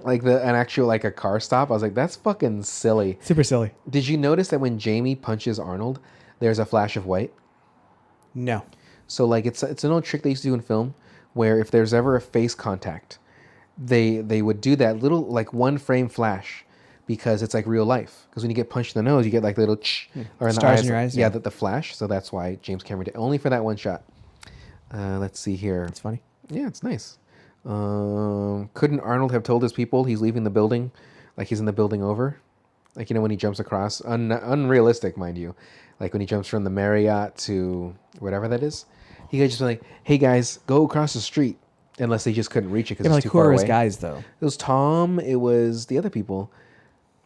like an actual like a car stop. I was like, that's fucking silly. Super silly. Did you notice that when Jamie punches Arnold, there's a flash of white? No. So like it's an old trick they used to do in film where if there's ever a face contact, they would do that little like 1 frame flash because it's like real life. Because when you get punched in the nose, you get like little or in the Stars eyes. in your eyes. Yeah, the flash. So that's why James Cameron did only for that one shot. Let's see here. It's funny. Yeah, it's nice. Couldn't Arnold have told his people he's leaving the building, like he's in the building over, like when he jumps across, unrealistic, mind you, like when he jumps from the Marriott to whatever that is, he could just be like, "Hey guys, go across the street," unless they just couldn't reach it because it's like too who far are away. his guys though? It was Tom. It was the other people.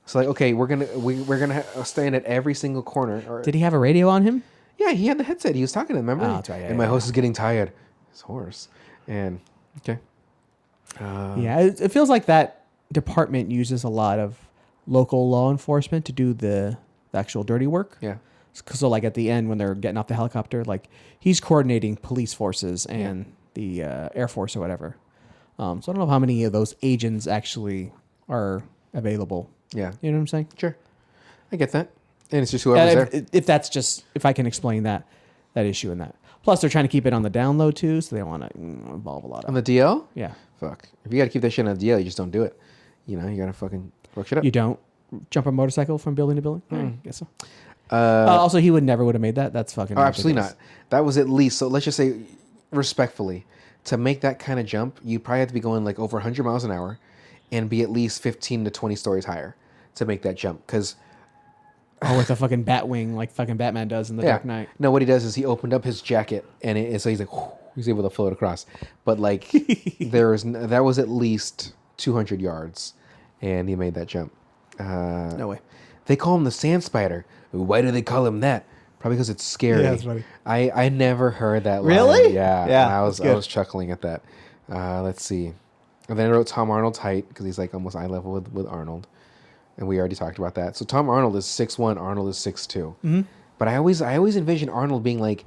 So like, okay, we're gonna stand at every single corner. Or, Did he have a radio on him? yeah, he had the headset. He was talking to them. Remember? Oh, that's right. Yeah, and my host is getting tired. His horse. And okay. Yeah, it feels like that department uses a lot of local law enforcement to do the actual dirty work. Yeah. So like at the end when they're getting off the helicopter, like he's coordinating police forces and the Air Force or whatever. So I don't know how many of those agents actually are available. Yeah. You know what I'm saying? Sure. I get that. And it's just whoever's there. If I can explain that issue in that. Plus they're trying to keep it on the down low too, so they want to involve a lot of On the DL? Yeah. Fuck. If you got to keep that shit on the DL, you just don't do it. You got to fucking fuck shit up. You don't jump a motorcycle from building to building? I guess so. Also, he would have made that. That's fucking absolutely ridiculous. not. That was at least, so let's just say, respectfully, to make that kind of jump, you probably have to be going like over 100 miles an hour and be at least 15 to 20 stories higher to make that jump. Because with a fucking bat wing like fucking Batman does in The Dark Knight. No, what he does is he opened up his jacket and so he's like, whoo, he's able to float across. But like, that was at least 200 yards and he made that jump. No way. They call him the sand spider. Why do they call him that? Probably because it's scary. Yeah, that's funny. I never heard that line. Really? Yeah. Yeah, And I was chuckling at that. Let's see. And then I wrote Tom Arnold's height because he's like almost eye level with Arnold. And we already talked about that. So Tom Arnold is 6'1", Arnold is 6'2". Mm-hmm. But I always envision Arnold being like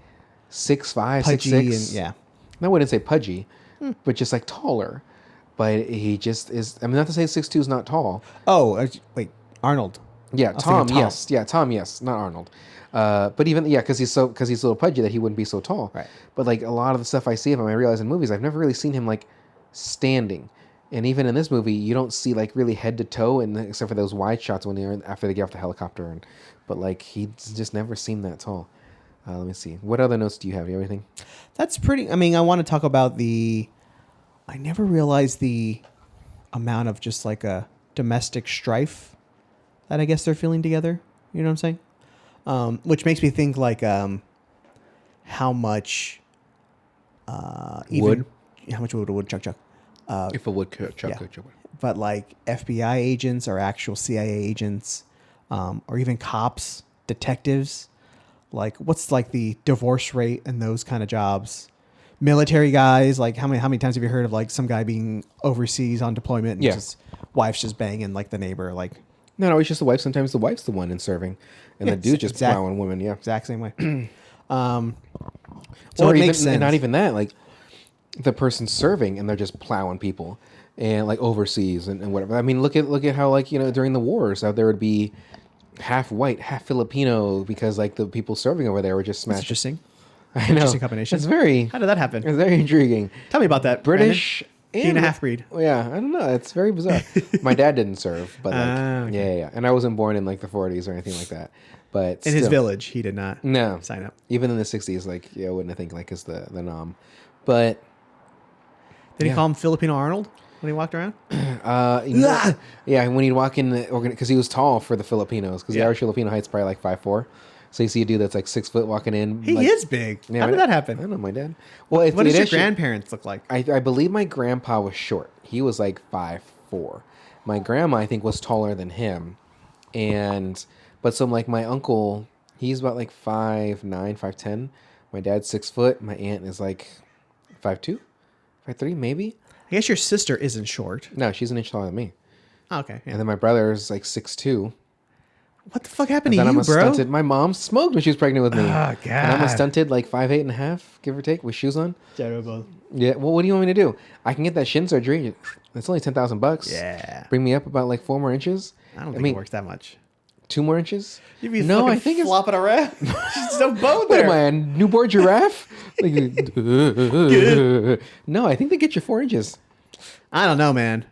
6'5", Pudgy 6'6". and yeah. I wouldn't say pudgy, but just like taller. But he just is. I mean, not to say 6'2" is not tall. Oh, wait, Arnold. Yeah, was Tom, thinking Tom. yes. Yeah, Tom, yes. Not Arnold. But even, because he's a little pudgy that he wouldn't be so tall. Right. But like a lot of the stuff I see of him, I realize in movies, I've never really seen him like standing. And even in this movie, you don't see like really head to toe, and except for those wide shots when they're after they get off the helicopter. But like he's just never seemed that tall. Let me see. What other notes do you have? You have anything? That's pretty. I mean, I want to talk about I never realized the amount of just like a domestic strife that I guess they're feeling together. You know what I'm saying? Which makes me think like how much Wood? How much wood a woodchuck? If a woodchuck. But like FBI agents or actual CIA agents, or even cops, detectives, like what's like the divorce rate in those kind of jobs? Military guys, like how many times have you heard of like some guy being overseas on deployment and his wife's just banging like the neighbor, like No, it's just the wife. Sometimes the wife's the one in serving, and the dude's just plowing women. Yeah, exact same way. So it even, makes sense. And not even that, like the person's serving and they're just plowing people and like overseas and whatever. I mean, look at how like during the wars how there would be half white, half Filipino because like the people serving over there were just That's smashed. interesting. I know. Interesting combination. It's very. How did that happen? It's very intriguing. Tell me about that. British being a half breed. Yeah, I don't know. It's very bizarre. My dad didn't serve, but like, Okay. yeah. And I wasn't born in like the 40s or anything like that. But In his village, he did not sign up. Even in the 60s, like I wouldn't think like it's the nom. But did he call him Filipino Arnold when he walked around? Yeah, when he'd walk in because he was tall for the Filipinos because the average Filipino height's probably like 5'4". So you see a dude that's like 6 foot walking in. He is big. Yeah, How did that happen? I don't know, my dad. Well, What does your grandparents look like? I believe my grandpa was short. He was like 5'4". My grandma, I think, was taller than him. But so like my uncle, he's about like 5'9", 5'10". My dad's 6 foot. My aunt is like 5'2", 5'3", maybe. I guess your sister isn't short. No, she's an inch taller than me. Oh, okay. Yeah. And then my brother's like 6'2". What the fuck happened to Then you, I'm a bro? stunted. My mom smoked when she was pregnant with me. Oh, God. And I'm a stunted like 5'8.5", give or take, with shoes on. Terrible. Yeah. Well, what do you want me to do? I can get that shin surgery. It's only $10,000. Yeah. Bring me up about like 4 more inches. I don't think it works that much. 2 more inches? You'd be No, I think it's flopping around. There's no bone What there. am I, a newborn giraffe? Like, no, I think they get you 4 inches. I don't know, man.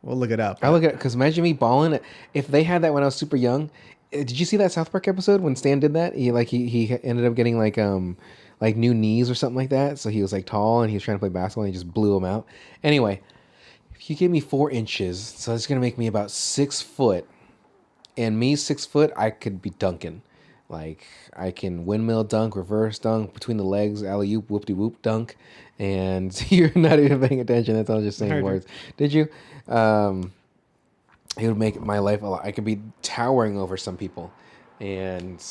We'll look it up. I look at it because imagine me balling. If they had that when I was super young, did you see that South Park episode when Stan did that? He ended up getting like new knees or something like that. So he was like tall and he was trying to play basketball and he just blew him out. Anyway, if you give me 4 inches, so it's gonna make me about 6 foot, and me 6 foot, I could be dunking. Like I can windmill dunk, reverse dunk, between the legs, alley oop, whoop de whoop dunk, and you're not even paying attention. That's all just saying words. Did you? It would make my life a lot. I could be towering over some people, and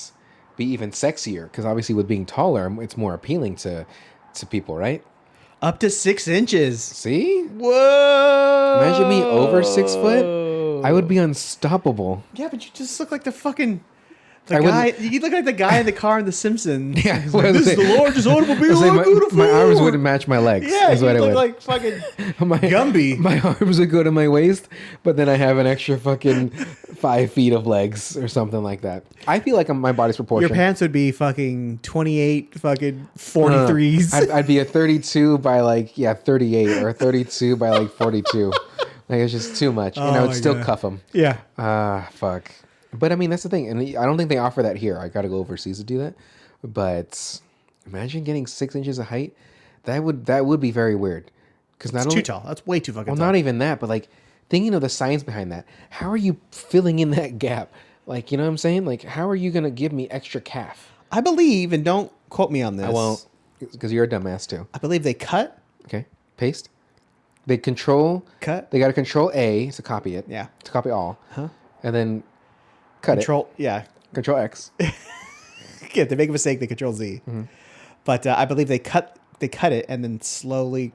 be even sexier. Because obviously, with being taller, it's more appealing to people, right? Up to 6 inches. See? Whoa. Imagine me over 6 foot. I would be unstoppable. Yeah, but you just look like the fucking... I guy, you look like the guy in the car in The Simpsons. Yeah, He's like, this is the largest automobile I I could afford. my arms wouldn't match my legs. Yeah, is you what it look would. like fucking my, Gumby. My arms would go to my waist, but then I have an extra fucking 5 feet of legs or something like that. I feel like my body's proportioned. Your pants would be fucking 28 fucking 43s. No. I'd be a 32 by like 38 or a 32 by like 42. Like it's just too much, and I would still cuff them. Yeah. Fuck. But I mean, that's the thing, and I don't think they offer that here. I got to go overseas to do that. But imagine getting 6 inches of height. That would be very weird. Because not It's only too tall. That's way too fucking tall. not even that, but like thinking of the science behind that. How are you filling in that gap? Like, you know what I'm saying? Like, how are you gonna give me extra calf? I believe, and don't quote me on this. I won't, because you're a dumbass too. I believe they cut. Okay, paste. They control. Cut. They got to control A to copy it. Yeah. To copy all. And then cut Control. Yeah. Control X. Yeah. They make a mistake. They control Z. Mm-hmm. But I believe they cut it and then slowly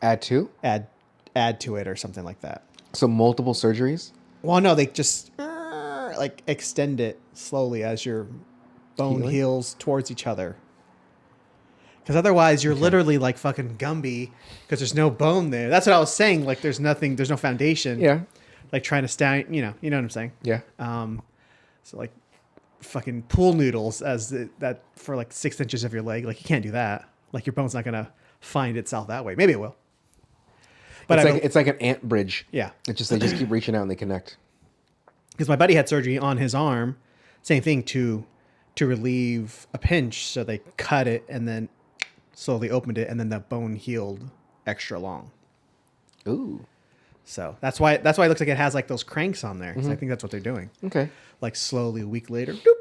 Add to. add to it or something like that. So multiple surgeries. Well, no, they just like extend it slowly as your bone heals towards each other. Because otherwise, you're literally like fucking Gumby because there's no bone there. That's what I was saying. Like, there's no foundation. Yeah. Like trying to stand, you know what I'm saying? Yeah. So like fucking pool noodles that for like 6 inches of your leg. Like you can't do that. Like your bone's not gonna find itself that way. Maybe it will. But it's like an ant bridge. Yeah. They just keep reaching out and they connect. Because my buddy had surgery on his arm, same thing to relieve a pinch. So they cut it and then slowly opened it, and then the bone healed extra long. Ooh. So that's why it looks like it has like those cranks on there. Mm-hmm. I think that's what they're doing. Okay. Like slowly, a week later, boop,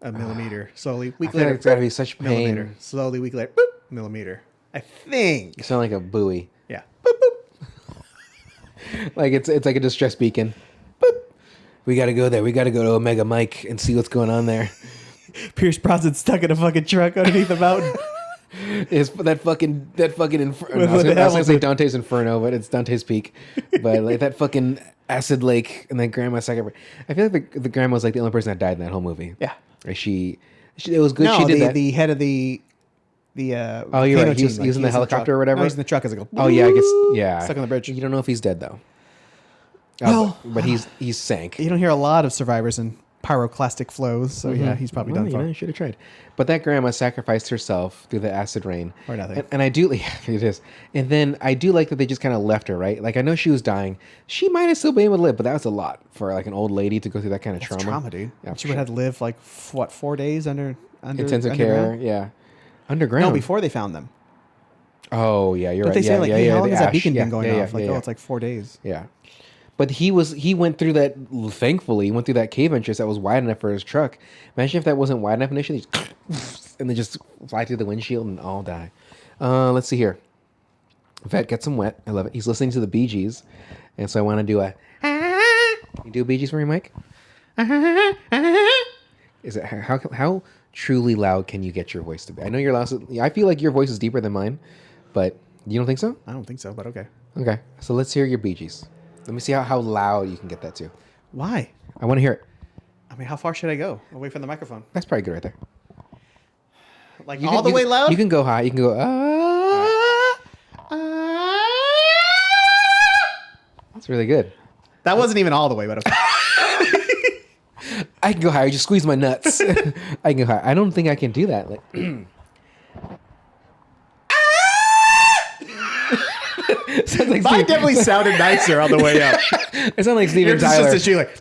a millimeter. Slowly, week later, like it's got to be such pain. Millimeter. Slowly, week later, boop, millimeter. I think. You sound like a buoy. Yeah. Boop, boop. Like it's like a distress beacon. Boop. We got to go there. We got to go to Omega Mike and see what's going on there. Pierce Brosnan stuck in a fucking truck underneath the mountain. Is that fucking Inferno? I was gonna say Dante's Inferno, but it's Dante's Peak. But like that fucking acid lake and then Grandma's sacrifice. I feel like the grandma was like the only person that died in that whole movie. Yeah. Like it was good. No, she did that. The head of the oh, you're right. He was in the helicopter or whatever. No, he's in the truck as it goes. Oh yeah, I guess yeah. Stuck on the bridge. You don't know if he's dead though. Well, but he's sank. You don't hear a lot of survivors in pyroclastic flows, so yeah, he's probably done for. You should have tried. But that grandma sacrificed herself through the acid rain. Or nothing. And I do, yeah, it is. And then I do like that they just kind of left her, right? Like I know she was dying. She might have still been able to live, but that was a lot for like an old lady to go through that kind of trauma. Trauma, dude. Yeah, she would have to live like 4 days under intensive care. Yeah, underground. No, before they found them. Oh yeah, you're right. They say like, hey, how long has that beacon been yeah, going yeah, off? Like, it's like 4 days. Yeah. But he went through that, thankfully, he went through that cave entrance that was wide enough for his truck. Imagine if that wasn't wide enough initially, and then just fly through the windshield and all die. Let's see here. Vet gets him wet. I love it. He's listening to the Bee Gees, and so I want to do a... You do a Bee Gees for me, Mike? Is it how truly loud can you get your voice to be? I know you're loud. I feel like your voice is deeper than mine, but You don't think so? I don't think so, but okay. Okay. So let's hear your Bee Gees. Let me see how loud you can get that too. Why? I want to hear it. I mean, how far should I go away from the microphone? That's probably good right there. Like all the way loud? You can go high. You can go. That's really good. That wasn't even all the way, but okay. I can go higher. Just squeeze my nuts. I can go higher. I don't think I can do that. Like, Mine definitely sounded nicer on the way up. I sound like Steven Tyler. Just a shoe like,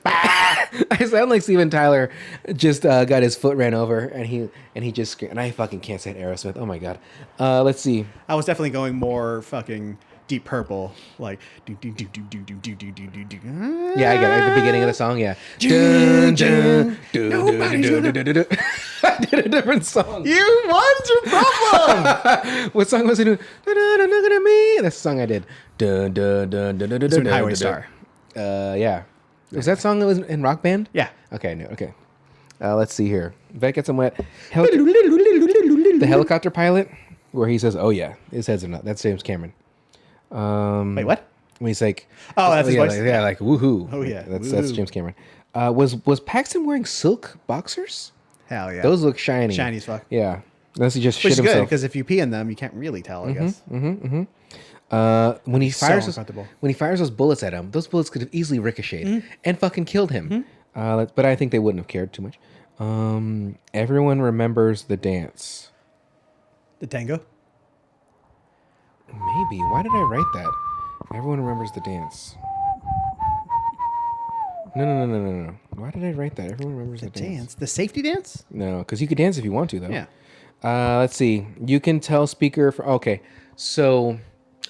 I sound like Steven Tyler just got his foot ran over and he just screamed. And I fucking can't say Aerosmith. Oh my god. Let's see. I was definitely going more fucking Deep Purple, like Yeah, I get it. At the beginning of the song, yeah. I did a different song. What's your problem? What song was it? Look at me. That's the song I did. It's in Highway Star. Yeah. Was that song that was in Rock Band? Yeah. Okay, no, okay. Let's see here. Vet gets him wet. The helicopter pilot, where he says, "Oh yeah," his heads are not. That's James Cameron. Wait, what? When he's like, oh, that's his voice. Like woohoo. Oh yeah, that's James Cameron. Was Paxton wearing silk boxers? Hell yeah, Those look shiny. Shiny as fuck. Yeah, unless he just Which shit is good himself. because if you pee in them, you can't really tell. I guess. When he fires uncomfortable. when he fires those bullets at him, those bullets could have easily ricocheted and fucking killed him. But I think they wouldn't have cared too much. Everyone remembers the dance. The tango. Maybe. Why did I write that? Everyone remembers the dance. No. Why did I write that? Everyone remembers the dance. The safety dance? No, because you could dance if you want to, though. Yeah. Let's see. You can tell speaker for. Okay. So.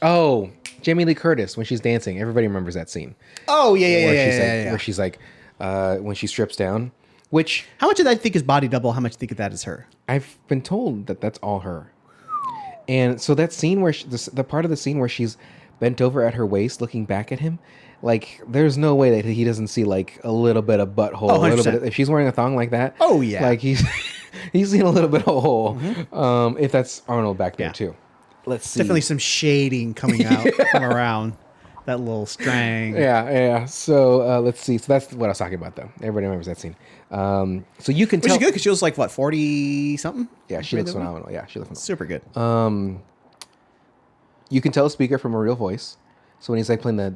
Oh, Jamie Lee Curtis when she's dancing. Everybody remembers that scene. Oh, yeah. Where she's like, when she strips down. Which. How much of that think is body double? How much think of that is her? I've been told that that's all her. And so that scene where the part of the scene where she's bent over at her waist looking back at him, like there's no way that he doesn't see like a little bit of butthole. Oh, a little 100%. bit if she's wearing a thong like that. Oh yeah. Like he's seen a little bit of hole. If that's Arnold back there too. Let's see. Definitely some shading coming out from around that little strang. Yeah. So let's see. So that's what I was talking about though. Everybody remembers that scene. So you can Which tell. is good because she was like what 40 something. Yeah, she looks phenomenal. Yeah, she looks phenomenal. Super good. You can tell a speaker from a real voice. So when he's like playing the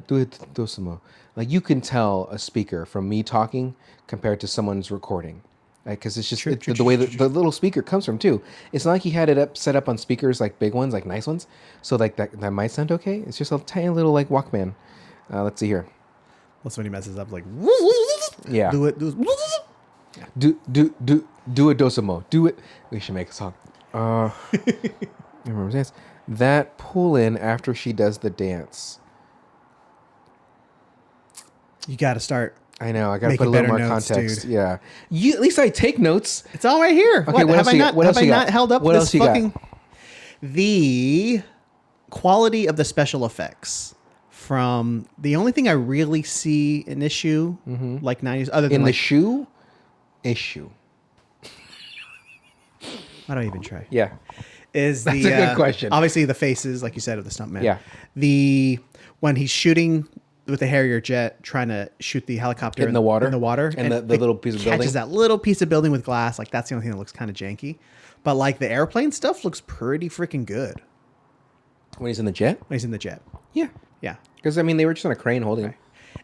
do some more, like you can tell a speaker from me talking compared to someone's recording, like because it's just the way the little speaker comes from too. It's not like he had it set up on speakers like big ones, like nice ones. So like that might sound okay. It's just a tiny little like Walkman. Let's see here. That's when he messes up like. Yeah. Do it. Do it dosamo. Do it. We should make a song. Remember dance. That pull in after she does the dance. You got to start. I know. I got to Making put a little more better notes, context. dude. Yeah. At least I take notes. It's all right here. Okay, what else have I you not? got? What else have I you not got? held up What this else you got? fucking? The quality of the special effects from the only thing I really see an issue like 90s other than In the like, shoe issue. I don't even try. Yeah. Is That's the a good question. Obviously the faces, like you said, of the stuntman. Yeah. When he's shooting with the Harrier jet, trying to shoot the helicopter In the water? in the water, And the little piece of building? catches that little piece of building with glass. Like that's the only thing that looks kind of janky. But like the airplane stuff looks pretty freaking good When he's in the jet? when he's in the jet. Yeah. Yeah. Because, I mean, they were just on a crane holding him.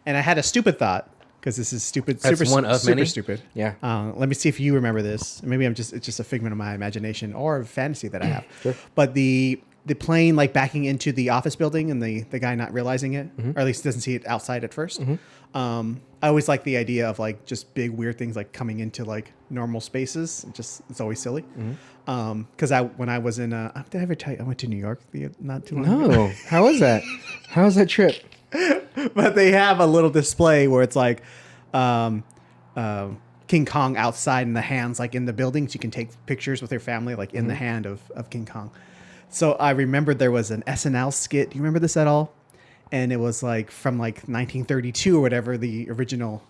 And I had a stupid thought because this is stupid. That's super, one of super many? stupid. Yeah. Let me see if you remember this. Maybe it's just a figment of my imagination or a fantasy that I have. Sure. But the plane like backing into the office building and the guy not realizing it, or at least doesn't see it outside at first. I always like the idea of like just big weird things like coming into like normal spaces. It's always silly. Because when I was in, did I ever tell you I went to New York not too long ago? No. How was that? How was that trip? But they have a little display where it's like King Kong outside in the hands, like in the buildings. You can take pictures with their family, like in the hand of King Kong. So I remembered there was an SNL skit. Do you remember this at all? And it was like from like 1932 or whatever, the original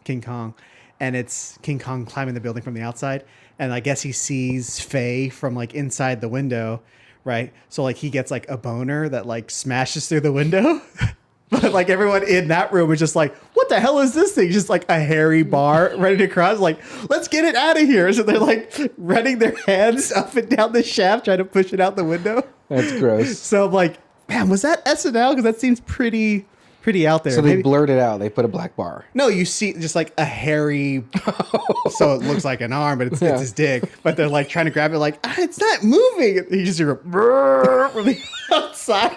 King Kong. And it's King Kong climbing the building from the outside. And I guess he sees Faye from like inside the window, right? So like he gets like a boner that like smashes through the window. But like everyone in that room is just like, what the hell is this thing? Just like a hairy bar ready to cross. Like, let's get it out of here. So they're like running their hands up and down the shaft, trying to push it out the window. That's gross. So I'm like, man, was that SNL? Because that seems pretty out there. So they blurred it out. They put a black bar. No, you see just like a hairy, so it looks like an arm, but it's his dick. But they're like trying to grab it, like, it's not moving. And you just hear brrr from the outside.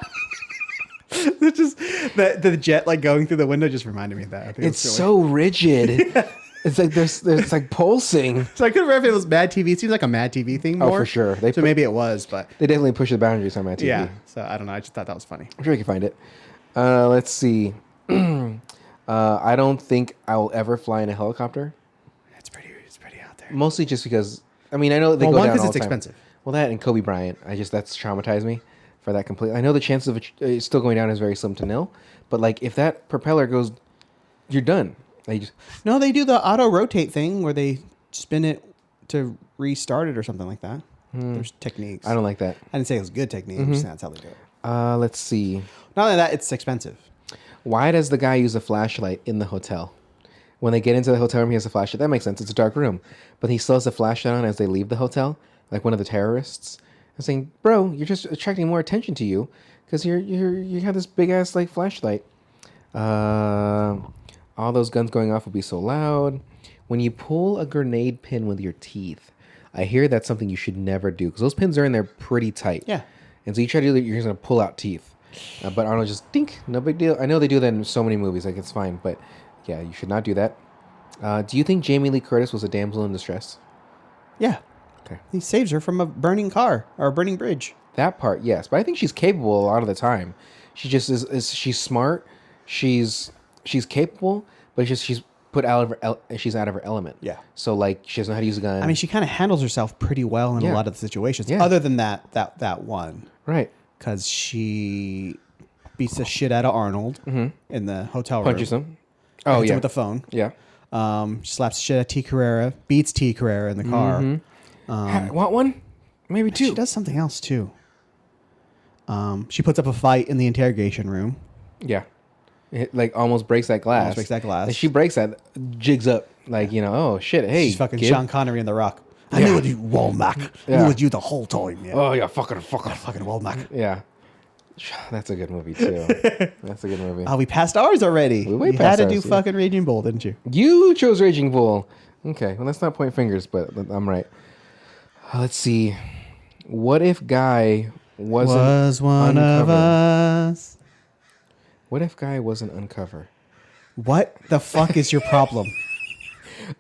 It's just the jet like going through the window just reminded me of that. I think It's so rigid. Yeah. It's like there's like pulsing. So I couldn't remember if it was Mad TV. It seems like a Mad TV thing more. Oh, for sure. Maybe it was, but they definitely push the boundaries on Mad TV. Yeah. So I don't know. I just thought that was funny. I'm sure you can find it. Let's see. I don't think I will ever fly in a helicopter. It's pretty out there. Mostly just because I know they go down all the time. Because it's expensive. Well, that and Kobe Bryant. That's traumatized me for that completely. I know the chances of it still going down is very slim to nil, but like if that propeller goes, you're done. No, they do the auto rotate thing where they spin it to restart it or something like that. There's techniques. I don't like that. I didn't say it was good technique. I'm just saying that's how they do it. Let's see. Not only that, it's expensive. Why does the guy use a flashlight in the hotel? When they get into the hotel room, he has a flashlight. That makes sense. It's a dark room. But he still has a flashlight on as they leave the hotel, like one of the terrorists. I'm saying, bro, you're just attracting more attention to you because you have this big ass like flashlight. All those guns going off would be so loud. When you pull a grenade pin with your teeth, I hear that's something you should never do because those pins are in there pretty tight. Yeah. And so you try to do that, you're just going to pull out teeth. But Arnold just, dink, no big deal. I know they do that in so many movies, like it's fine. But yeah, you should not do that. Do you think Jamie Lee Curtis was a damsel in distress? Yeah. Okay. He saves her from a burning car or a burning bridge. That part, yes. But I think she's capable a lot of the time. She just she's smart. She's capable, but she's put out of her she's out of her element. Yeah. So like she doesn't know how to use a gun. I mean, she kind of handles herself pretty well in a lot of the situations. Yeah. Other than that one. Right. Because she beats the shit out of Arnold in the hotel room. Punches him. Oh yeah. With the phone. Yeah. Slaps the shit out of T. Carrera. Beats T. Carrera in the car. Want one? Maybe two. She does something else too. She puts up a fight in the interrogation room. Yeah. It like almost breaks that glass. And she breaks that, jigs up like, oh shit, hey. She's fucking Sean Connery in The Rock. I knew it was you, Womack. I knew it was you the whole time. Yeah. Oh yeah, fucking Womack. Yeah. That's a good movie too. That's a good movie. Oh, we passed ours already. You had to do fucking Raging Bull, didn't you? You chose Raging Bull. Okay, well let's not point fingers, but I'm right. Let's see. What if Guy was one of us? What if Guy wasn't uncover? What the fuck is your problem?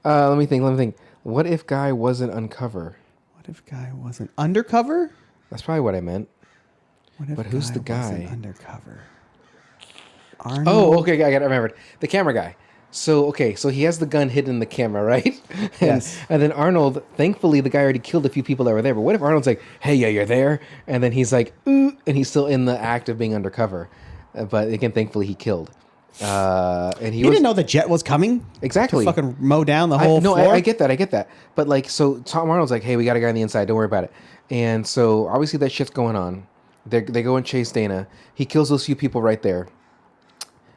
Let me think. What if Guy wasn't uncover? What if Guy wasn't undercover? That's probably what I meant. But who's the guy? Undercover. Arnold? Oh, okay. I remembered. The camera guy. So he has the gun hidden in the camera, right? Yes. And then Arnold, thankfully, the guy already killed a few people that were there. But what if Arnold's like, hey, yeah, you're there? And then he's like, ooh, and he's still in the act of being undercover. But again, thankfully, he killed. And he didn't know the jet was coming? Exactly. To fucking mow down the whole floor? I get that. But like, so Tom Arnold's like, hey, we got a guy on the inside. Don't worry about it. And so obviously that shit's going on. They go and chase Dana. He kills those few people right there.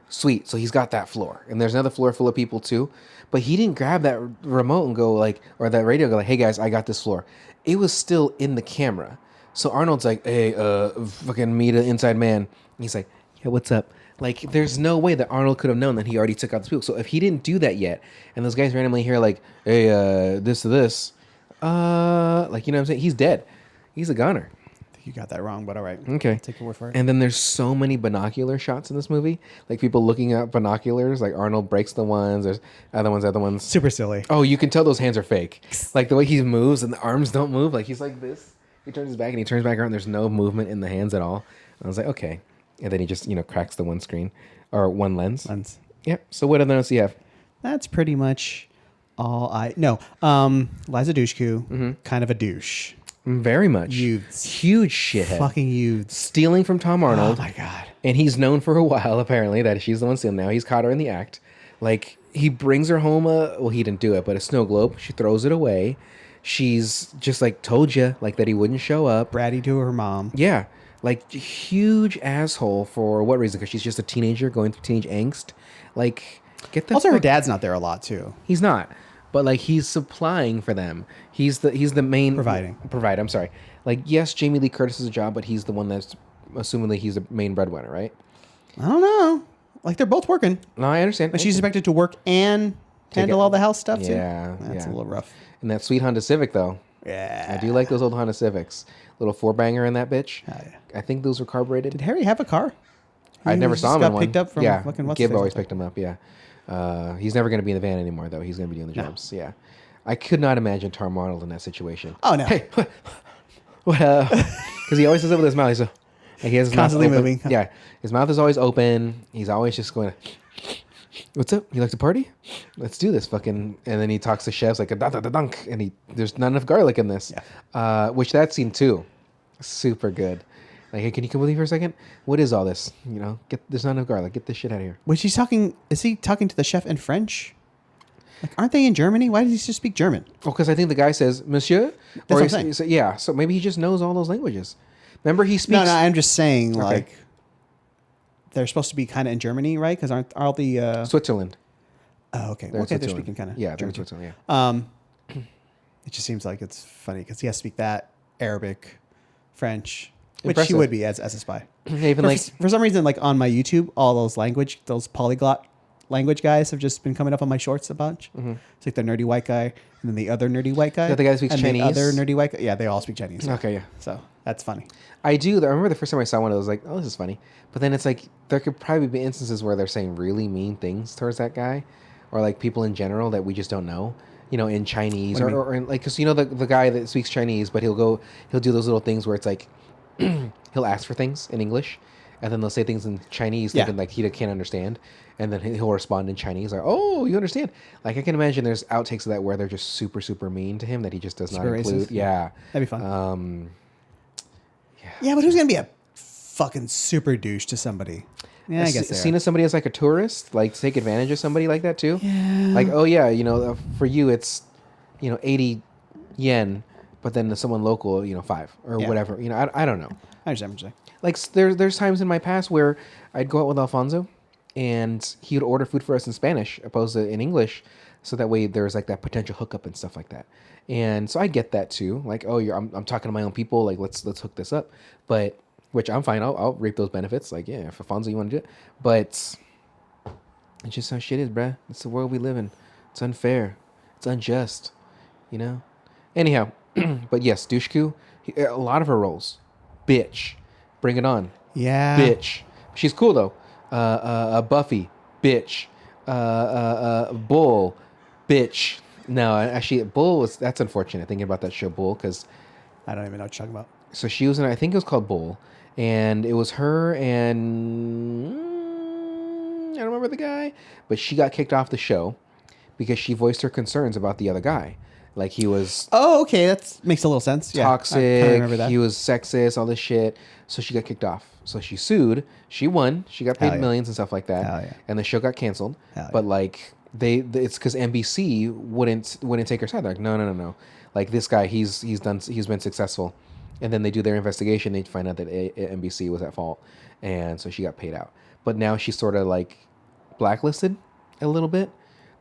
Sweet. So he's got that floor. And there's another floor full of people too. But he didn't grab that remote and go like, or that radio and go like, hey guys, I got this floor. It was still in the camera. So Arnold's like, hey, fucking meet an inside man. And he's like, yeah, what's up? Like, there's no way that Arnold could have known that he already took out the people. So if he didn't do that yet, and those guys randomly hear like, hey, this to this, like, you know what I'm saying? He's dead. He's a goner. You got that wrong, but all right. Okay. Take your word for it. And then there's so many binocular shots in this movie. Like people looking at binoculars. Like Arnold breaks the ones. There's other ones. Super silly. Oh, you can tell those hands are fake. Like the way he moves and the arms don't move. Like he's like this. He turns his back and he turns back around. There's no movement in the hands at all. I was like, okay. And then he just, cracks the one screen or one lens. Yep. So what other notes do you have? That's pretty much all Liza Dushku, kind of a douche. Very much. Youths. Huge shithead. Fucking youths. Stealing from Tom Arnold. Oh, my God. And he's known for a while, apparently, that she's the one stealing. Now he's caught her in the act. Like, he brings her home he didn't do it, but a snow globe. She throws it away. She's just like told you like that he wouldn't show up. Bratty to her mom. Yeah, like huge asshole for what reason? Because she's just a teenager going through teenage angst. Like, get the Also, her fuck- dad's not there a lot too. He's not, but like he's supplying for them. He's the main Provide. I'm sorry. Like, yes, Jamie Lee Curtis is a job, but he's the one that's assumingly he's the main breadwinner, right? I don't know. Like they're both working, No, I understand. but she's expected to work and handle all the house stuff too. Yeah, That's yeah. a little rough. And that sweet Honda Civic though. Yeah, I do like those old Honda Civics. Little four banger in that bitch. Oh, yeah. I think those were carbureted. Did Harry have a car? I never He saw just him got in one. picked up from yeah, fucking what's Gib his always face? picked him up. Yeah, he's never going to be in the van anymore though. He's going to be doing the jobs. Yeah, I could not imagine Tom Arnold in that situation. Oh no. Hey, well, because he always says it with his mouth. He's like he has his Constantly mouth open. moving. Yeah, his mouth is always open. He's always just going. What's up? You like to party? Let's do this, fucking. And then he talks to chefs like a da da da dunk, and there's not enough garlic in this. Yeah. Which that scene too, super good. Like, hey, can you come with me for a second? What is all this? You know, there's not enough garlic. Get this shit out of here. When she's talking, is he talking to the chef in French? Like, aren't they in Germany? Why does he just speak German? Oh, because I think the guy says Monsieur. That's what I'm saying. Yeah, so maybe he just knows all those languages. Remember, he speaks. No, I'm just saying, Okay. like, they're supposed to be kind of in Germany, right? Because aren't all the... Switzerland. Oh, okay. They're in They're Switzerland. speaking kind of Yeah, they're in German. Switzerland. Yeah. It just seems like it's funny because he has to speak that, Arabic, French, which Impressive. he would be as a spy. Even For, like for some reason, like on my YouTube, all those polyglot language guys have just been coming up on my shorts a bunch. It's like the nerdy white guy, and then the other nerdy white guy. The guy who speaks and Chinese? The other nerdy white guy. Yeah, they all speak Chinese. okay, yeah. So that's funny. I do. I remember the first time I saw one, I was like, "Oh, this is funny." But then it's like there could probably be instances where they're saying really mean things towards that guy, or like people in general that we just don't know. You know, in Chinese or in, like, because you know the guy that speaks Chinese, but he'll do those little things where it's like he'll ask for things in English, and then they'll say things in Chinese, thinking like he can't understand, and then he'll respond in Chinese like, "Oh, you understand?" Like I can imagine there's outtakes of that where they're just super super mean to him that he just does not Super include. racist. Yeah, That'd be fun. Yeah. Yeah, but who's gonna be a fucking super douche to somebody? Yeah, I guess Seen as somebody as like a tourist, like to take advantage of somebody like that too. Yeah. Like, oh yeah, you know, for you it's, 80 yen, but then to someone local, 5 or Yeah. whatever. You know, I don't know. I understand what you're saying. Like there's times in my past where I'd go out with Alfonso, and he would order food for us in Spanish opposed to in English, so that way there's like that potential hookup and stuff like that. And so I get that too. Like, oh, I'm talking to my own people. Like, let's hook this up. But which I'm fine. I'll reap those benefits. Like, yeah, if Alfonso you want to do it, but it's just how shit is, bruh. It's the world we live in. It's unfair. It's unjust. You know. Anyhow, but yes, Dushku. A lot of her roles, bitch. Bring it on. Yeah. Bitch. She's cool though. Buffy, bitch. Bull, bitch. No, actually, Bull that's unfortunate. Thinking about that show, Bull, because I don't even know what you're talking about. so she was in. I think it was called Bull, and it was her and I don't remember the guy, but she got kicked off the show because she voiced her concerns about the other guy. Like he was Oh, okay. That makes a little sense. toxic. Yeah, I kinda remember that. He was sexist, all this shit. So she got kicked off. So she sued. She won. She got paid Hell yeah. millions and stuff like that. Hell yeah. And the show got canceled. Hell But yeah. like it's because NBC wouldn't take her side. They're like, no. Like this guy, he's been successful. And then they do their investigation. They find out that NBC was at fault, and so she got paid out. But now she's sort of like blacklisted a little bit.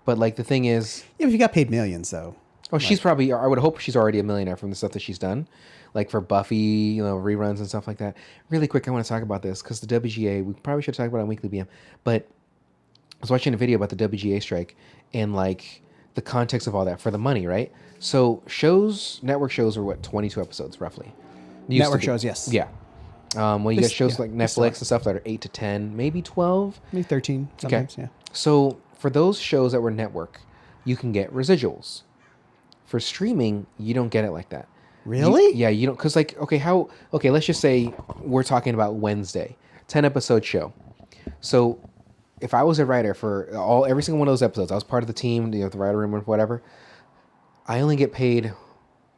But like the thing is, Yeah, but you got paid millions, though. oh, she's probably. I would hope she's already a millionaire from the stuff that she's done, like for Buffy, reruns and stuff like that. Really quick, I want to talk about this because the WGA. We probably should talk about it on Weekly BM, but I was watching a video about the WGA strike and like the context of all that for the money, right? So network shows are what 22 episodes roughly. Used Network to be. shows, yes. Yeah. Well, you They get shows yeah, like they still Netflix are. and stuff that are 8 to 10, maybe 12. Maybe 13 sometimes, yeah. So for those shows that were network, you can get residuals. For streaming, you don't get it like that. Really? Yeah, you don't, because like, okay, let's just say we're talking about Wednesday, 10 episode show. So if I was a writer for every single one of those episodes, I was part of the team, the writer room or whatever, I only get paid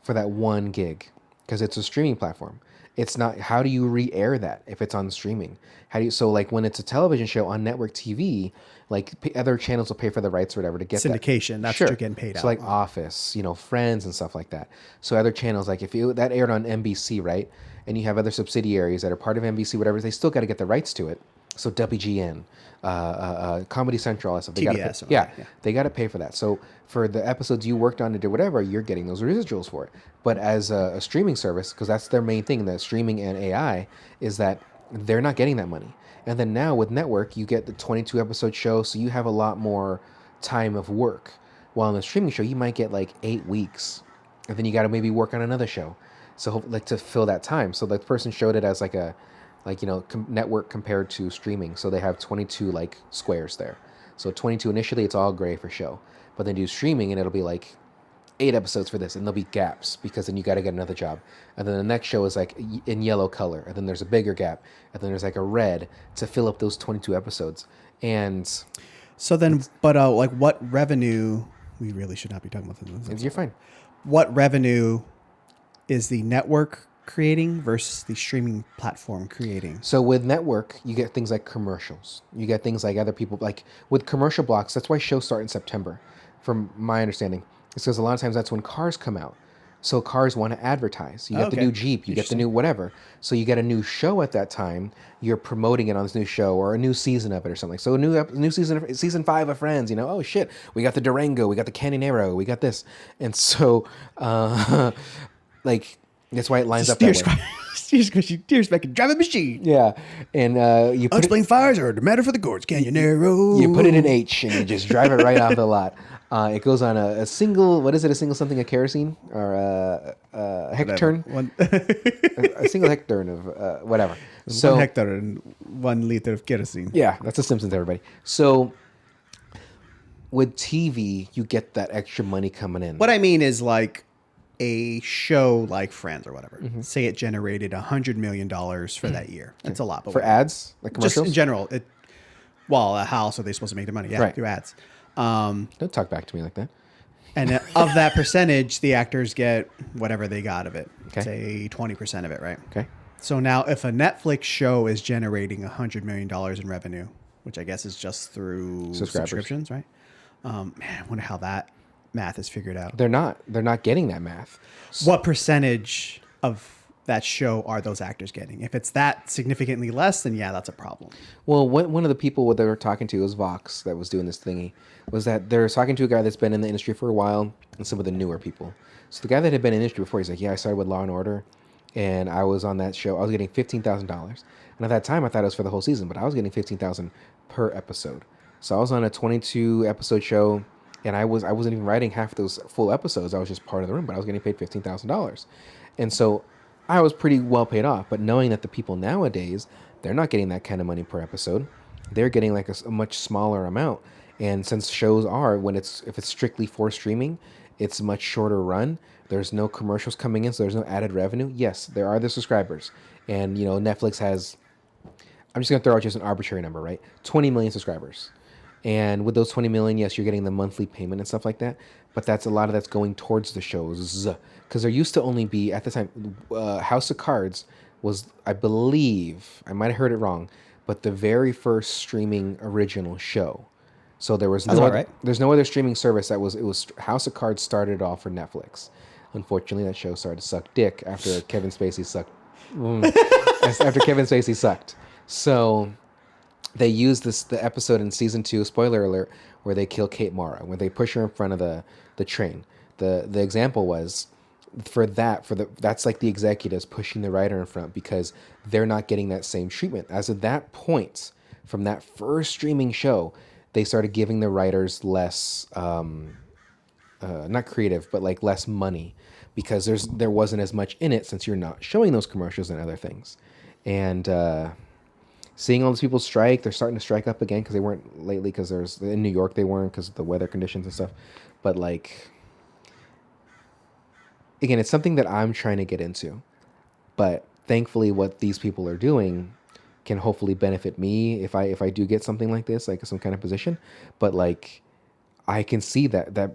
for that one gig because it's a streaming platform. It's not. How do you re-air that if it's on streaming? How do you? So like when it's a television show on network TV, like other channels will pay for the rights or whatever to get Syndication. That's what you're getting paid out. So like Office, Friends and stuff like that. So other channels, like if that aired on NBC, right, and you have other subsidiaries that are part of NBC, whatever, they still got to get the rights to it. So WGN, Comedy Central, all that stuff. They TBS. gotta pay, they got to pay for that. So for the episodes you worked on to do whatever, you're getting those residuals for it. But as a streaming service, because that's their main thing, the streaming and AI, is that they're not getting that money. And then now with network, you get the 22 episode show, so you have a lot more time of work. While on the streaming show, you might get like 8 weeks, and then you got to maybe work on another show. So like to fill that time. So the person showed it as like a network compared to streaming. So they have 22 like squares there. So 22 initially, it's all gray for show, but then do streaming and it'll be like 8 episodes for this, and there'll be gaps because then you got to get another job. And then the next show is like in yellow color, and then there's a bigger gap, and then there's like a red to fill up those 22 episodes. And so then, but like what revenue? We really should not be talking about this. You're fine. What revenue is the network creating versus the streaming platform creating? So with network, you get things like commercials. You get things like other people, like with commercial blocks. That's why shows start in September, from my understanding. It's because a lot of times that's when cars come out. So cars want to advertise. You get the new Jeep, you get the new whatever. So you get a new show at that time. You're promoting it on this new show or a new season of it or something. So a new season 5 of Friends. Oh shit, we got the Durango, we got the Canyonero, we got this, and so like that's why it lines up that way. Steers back and drive a machine. Yeah, and you put unexplained fires are the matter for the gourds. Canyonero. You put it in H and you just drive it right off the lot. It goes on a single, what is it? A single something of kerosene or a hectare? A single hectare of whatever. So 1 hectare and 1 liter of kerosene. Yeah, that's the Simpsons, everybody. So with TV, you get that extra money coming in. What I mean is like a show like Friends or whatever. Mm-hmm. Say it generated $100 million for that year. That's a lot. But for ads, like commercials? Just in general. How else are they supposed to make their money? Yeah, through ads. Don't talk back to me like that. And of that percentage, the actors get whatever they got of it. Okay. Say 20% of it, right? Okay. So now if a Netflix show is generating $100 million in revenue, which I guess is just through subscriptions, right? Man, I wonder how that math is figured out. They're not getting that math. What percentage of that show are those actors getting? If it's that significantly less, then yeah, that's a problem. Well, one of the people they were talking to was Vox that was doing this thingy, was that they're talking to a guy that's been in the industry for a while and some of the newer people. So the guy that had been in the industry before, he's like, yeah, I started with Law and Order and I was on that show. I was getting $15,000. And at that time, I thought it was for the whole season, but I was getting $15,000 per episode. So I was on a 22 episode show and I wasn't even writing half those full episodes. I was just part of the room, but I was getting paid $15,000. And so I was pretty well paid off, but knowing that the people nowadays, they're not getting that kind of money per episode. They're getting like a much smaller amount. And since shows are, if it's strictly for streaming, it's a much shorter run. There's no commercials coming in, so there's no added revenue. Yes, there are the subscribers. And, Netflix has, I'm just going to throw out just an arbitrary number, right? 20 million subscribers. And with those 20 million, yes, you're getting the monthly payment and stuff like that. But that's a lot of that's going towards the shows. Because there used to only be, at the time, House of Cards was, I believe, I might have heard it wrong, but the very first streaming original show. So there was there's no other streaming service it was House of Cards started off for Netflix. Unfortunately, that show started to suck dick after Kevin Spacey sucked. After Kevin Spacey sucked. So they used the episode in season 2, spoiler alert, where they kill Kate Mara, where they push her in front of the train. The example was that's like the executives pushing the writer in front because they're not getting that same treatment. As of that point, from that first streaming show, they started giving the writers less, not creative, but like less money because there wasn't as much in it since you're not showing those commercials and other things. And seeing all these people strike, they're starting to strike up again because they weren't lately because in New York they weren't because of the weather conditions and stuff. But like, again, it's something that I'm trying to get into. But thankfully what these people are doing can hopefully benefit me if I do get something like this, like some kind of position. But like, I can see that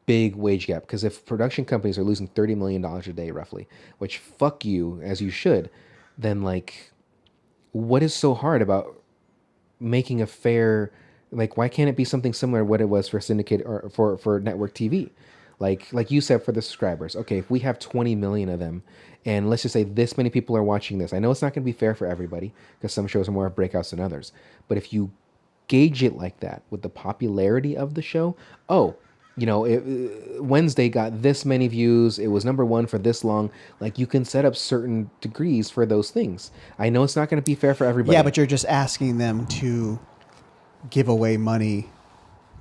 big wage gap because if production companies are losing $30 million a day roughly, which fuck you as you should, then like, what is so hard about making a fair, like, why can't it be something similar to what it was for syndicate or for network TV? Like you said, for the subscribers. Okay, if we have 20 million of them, and let's just say this many people are watching this, I know it's not going to be fair for everybody because some shows are more breakouts than others. But if you gauge it like that with the popularity of the show, Wednesday got this many views, it was number one for this long. Like, you can set up certain degrees for those things. I know it's not going to be fair for everybody. Yeah, but you're just asking them to give away money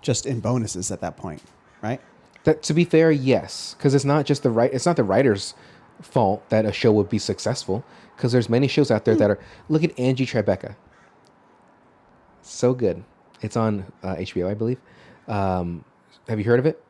just in bonuses at that point, right? That, to be fair, yes, because it's not just it's not the writer's fault that a show would be successful, because there's many shows out there that are. Look at Angie Tribeca. So good. It's on HBO, I believe. Have you heard of it?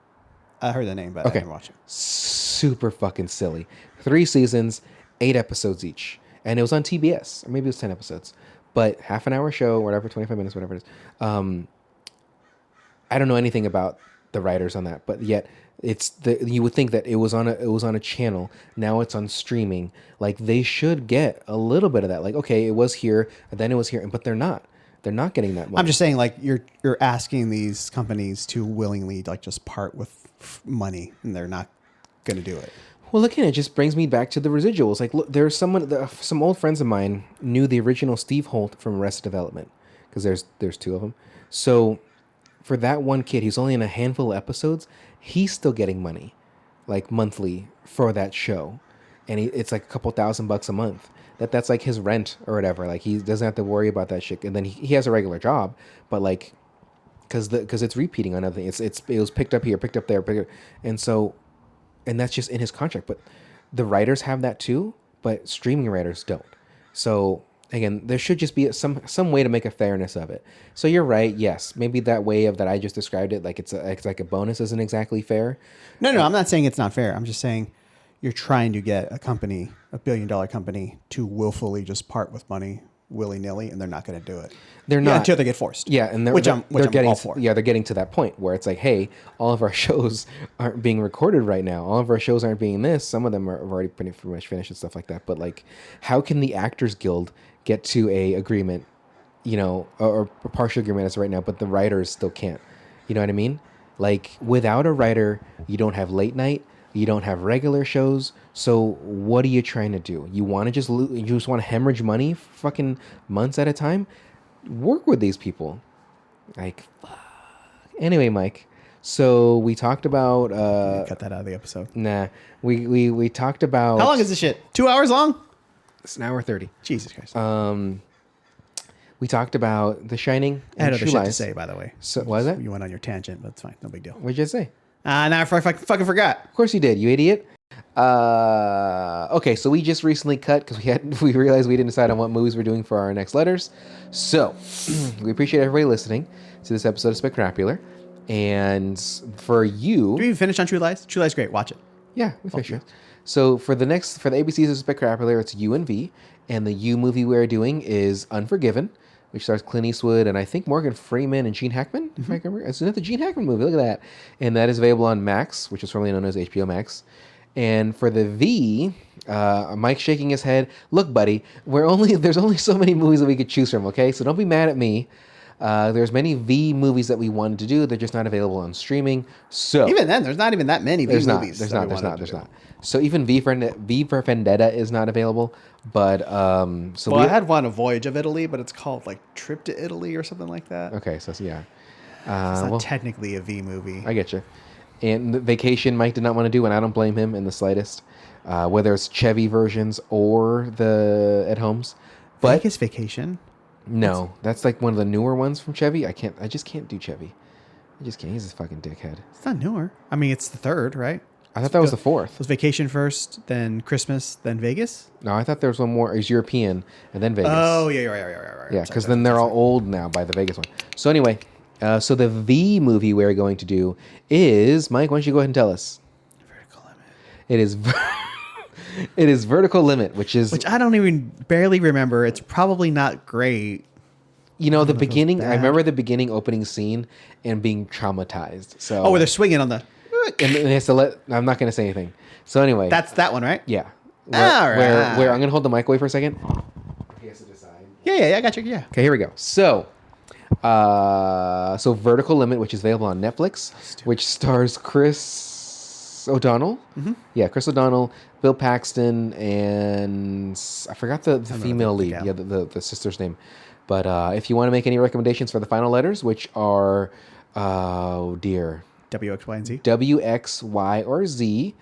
I heard the name, but I didn't watch it. Super fucking silly. 3 seasons, 8 episodes each, and it was on TBS, or maybe it was 10 episodes, but half an hour show, whatever, 25 minutes, whatever it is. I don't know anything about the writers on that, but yet you would think that it was on a channel. Now it's on streaming. Like, they should get a little bit of that. Like, okay, it was here, and then it was here, but they're not. They're not getting that money. I'm just saying, like, you're asking these companies to willingly, like, just part with money, and they're not going to do it. Well, again, it just brings me back to the residuals. Like, look, there's some old friends of mine knew the original Steve Holt from Arrested Development, because there's 2 of them. So for that one kid, he's only in a handful of episodes, he's still getting money, like, monthly for that show, and it's like a couple $1,000 a month. That's like his rent or whatever. Like, he doesn't have to worry about that shit, and then he has a regular job, but like, because it's repeating on other things. It was picked up here, picked up there, and that's just in his contract. But the writers have that too, but streaming writers don't. So again, there should just be some way to make a fairness of it. So you're right. Yes, maybe that way that I just described it, like it's like a bonus, isn't exactly fair. No, I'm not saying it's not fair. I'm just saying you're trying to get a company, $1 billion company, to willfully just part with money willy-nilly, and they're not going to do it. They're not until they get forced. Yeah, and they're getting all for. Yeah, they're getting to that point where it's like, hey, all of our shows aren't being recorded right now. All of our shows aren't being this. Some of them are already pretty much finished and stuff like that. But like, how can the Actors Guild get to a agreement, or a partial agreement as of right now, but the writers still can't? You know what I mean? Like, without a writer, you don't have late night. You don't have regular shows. So what are you trying to do? You want to you just want to hemorrhage money for fucking months at a time? Work with these people. Like, fuck. Anyway, Mike. So we talked about cut that out of the episode. Nah. We talked about. How long is this shit? 2 hours long? It's an hour 30. Jesus Christ. We talked about The Shining. I had other shit to say, by the way. So what was that? You went on your tangent, but it's fine. No big deal. What did you say? Now I fucking forgot. Of course you did, you idiot. Okay, so we just recently cut because we realized we didn't decide on what movies we're doing for our next letters. So we appreciate everybody listening to this episode of Spectacular. And for you, Did we even finish on True Lies? True Lies, great. Watch it. Yeah, we finished it. So for the ABCs of Spectacular, it's U and V, and the U movie we're doing is Unforgiven, which stars Clint Eastwood and I think Morgan Freeman and Gene Hackman. If I remember, it's the Gene Hackman movie. Look at that, and that is available on Max, which is formerly known as HBO Max. And for the V, Mike's shaking his head. Look, buddy, there's only so many movies that we could choose from. Okay, so don't be mad at me. There's many V movies that we wanted to do. They're just not available on streaming. So even then, there's not even that many V movies. There's not. So even V for Vendetta is not available. But I had one, A Voyage of Italy, but it's called like Trip to Italy or something like that. Okay, so yeah, it's not technically a V movie. I get you. And the Vacation, Mike did not want to do, and I don't blame him in the slightest. Whether it's Chevy versions or the At Homes, but Vegas Vacation. No, that's like one of the newer ones from Chevy. I just can't do Chevy. I just can't. He's a fucking dickhead. It's not newer. I mean, it's the third, right? I thought that was the fourth. It was Vacation first, then Christmas, then Vegas? No, I thought there was one more. It was European, and then Vegas. Oh, yeah, right. Yeah, because then they're all old now by the Vegas one. So anyway, so the V movie we're going to do is, Mike, why don't you go ahead and tell us? Vertical Limit. It is... It is Vertical Limit, which I don't even barely remember. It's probably not great. The beginning, I remember the beginning opening scene and being traumatized. So where they're swinging on the... And it has to I'm not going to say anything. So anyway. That's that one, right? Yeah. Where I'm gonna hold the mic away for a second. He has to decide. Yeah, I got you. Yeah. Okay, here we go. So Vertical Limit, which is available on Netflix, which stars Chris O'Donnell. Mm-hmm. Yeah, Chris O'Donnell, Bill Paxton, and I forgot the female lead. Yeah, the sister's name. But if you want to make any recommendations for the final letters, which are, W, X, Y, and Z. W, X, Y, or Z.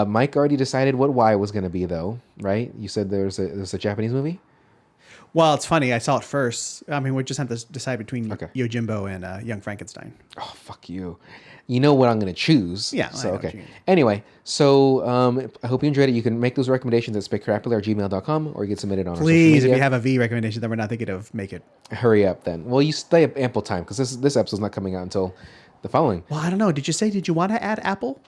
Mike already decided what Y was going to be, though, right? You said there's a Japanese movie? Well, it's funny. I saw it first. I mean, we just have to decide between Yojimbo and Young Frankenstein. Oh, fuck you. You know what I'm going to choose. Yeah. So, okay. Anyway, so I hope you enjoyed it. You can make those recommendations at spectacular@gmail.com, or you can submit it on our social Please, media. if you have a V recommendation that we're not thinking of, make it. Hurry up, then. Well, you stay up ample time, because this episode's not coming out until the following. Well, I don't know. Did you want to add Apple?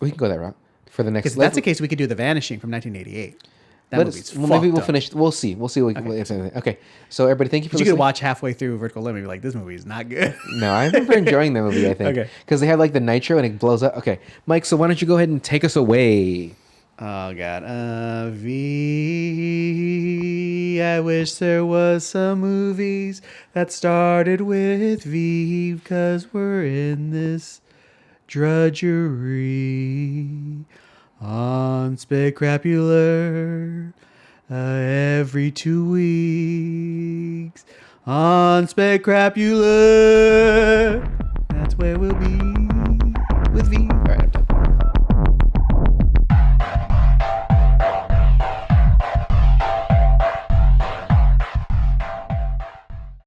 We can go that route for the next. Because if that's the case, we could do The Vanishing from 1988. That movie's maybe we'll up. finish. We'll see. Okay. So everybody, thank you for listening. You could watch halfway through Vertical Limit and be like, this movie is not good. No, I remember enjoying the movie, I think. Okay. Because they have like the nitro and it blows up. Okay. Mike, so why don't you go ahead and take us away? Oh, God. V. I wish there was some movies that started with V, because we're in this drudgery on Spectacular every 2 weeks on Spectacular. That's where we'll be with V. All right.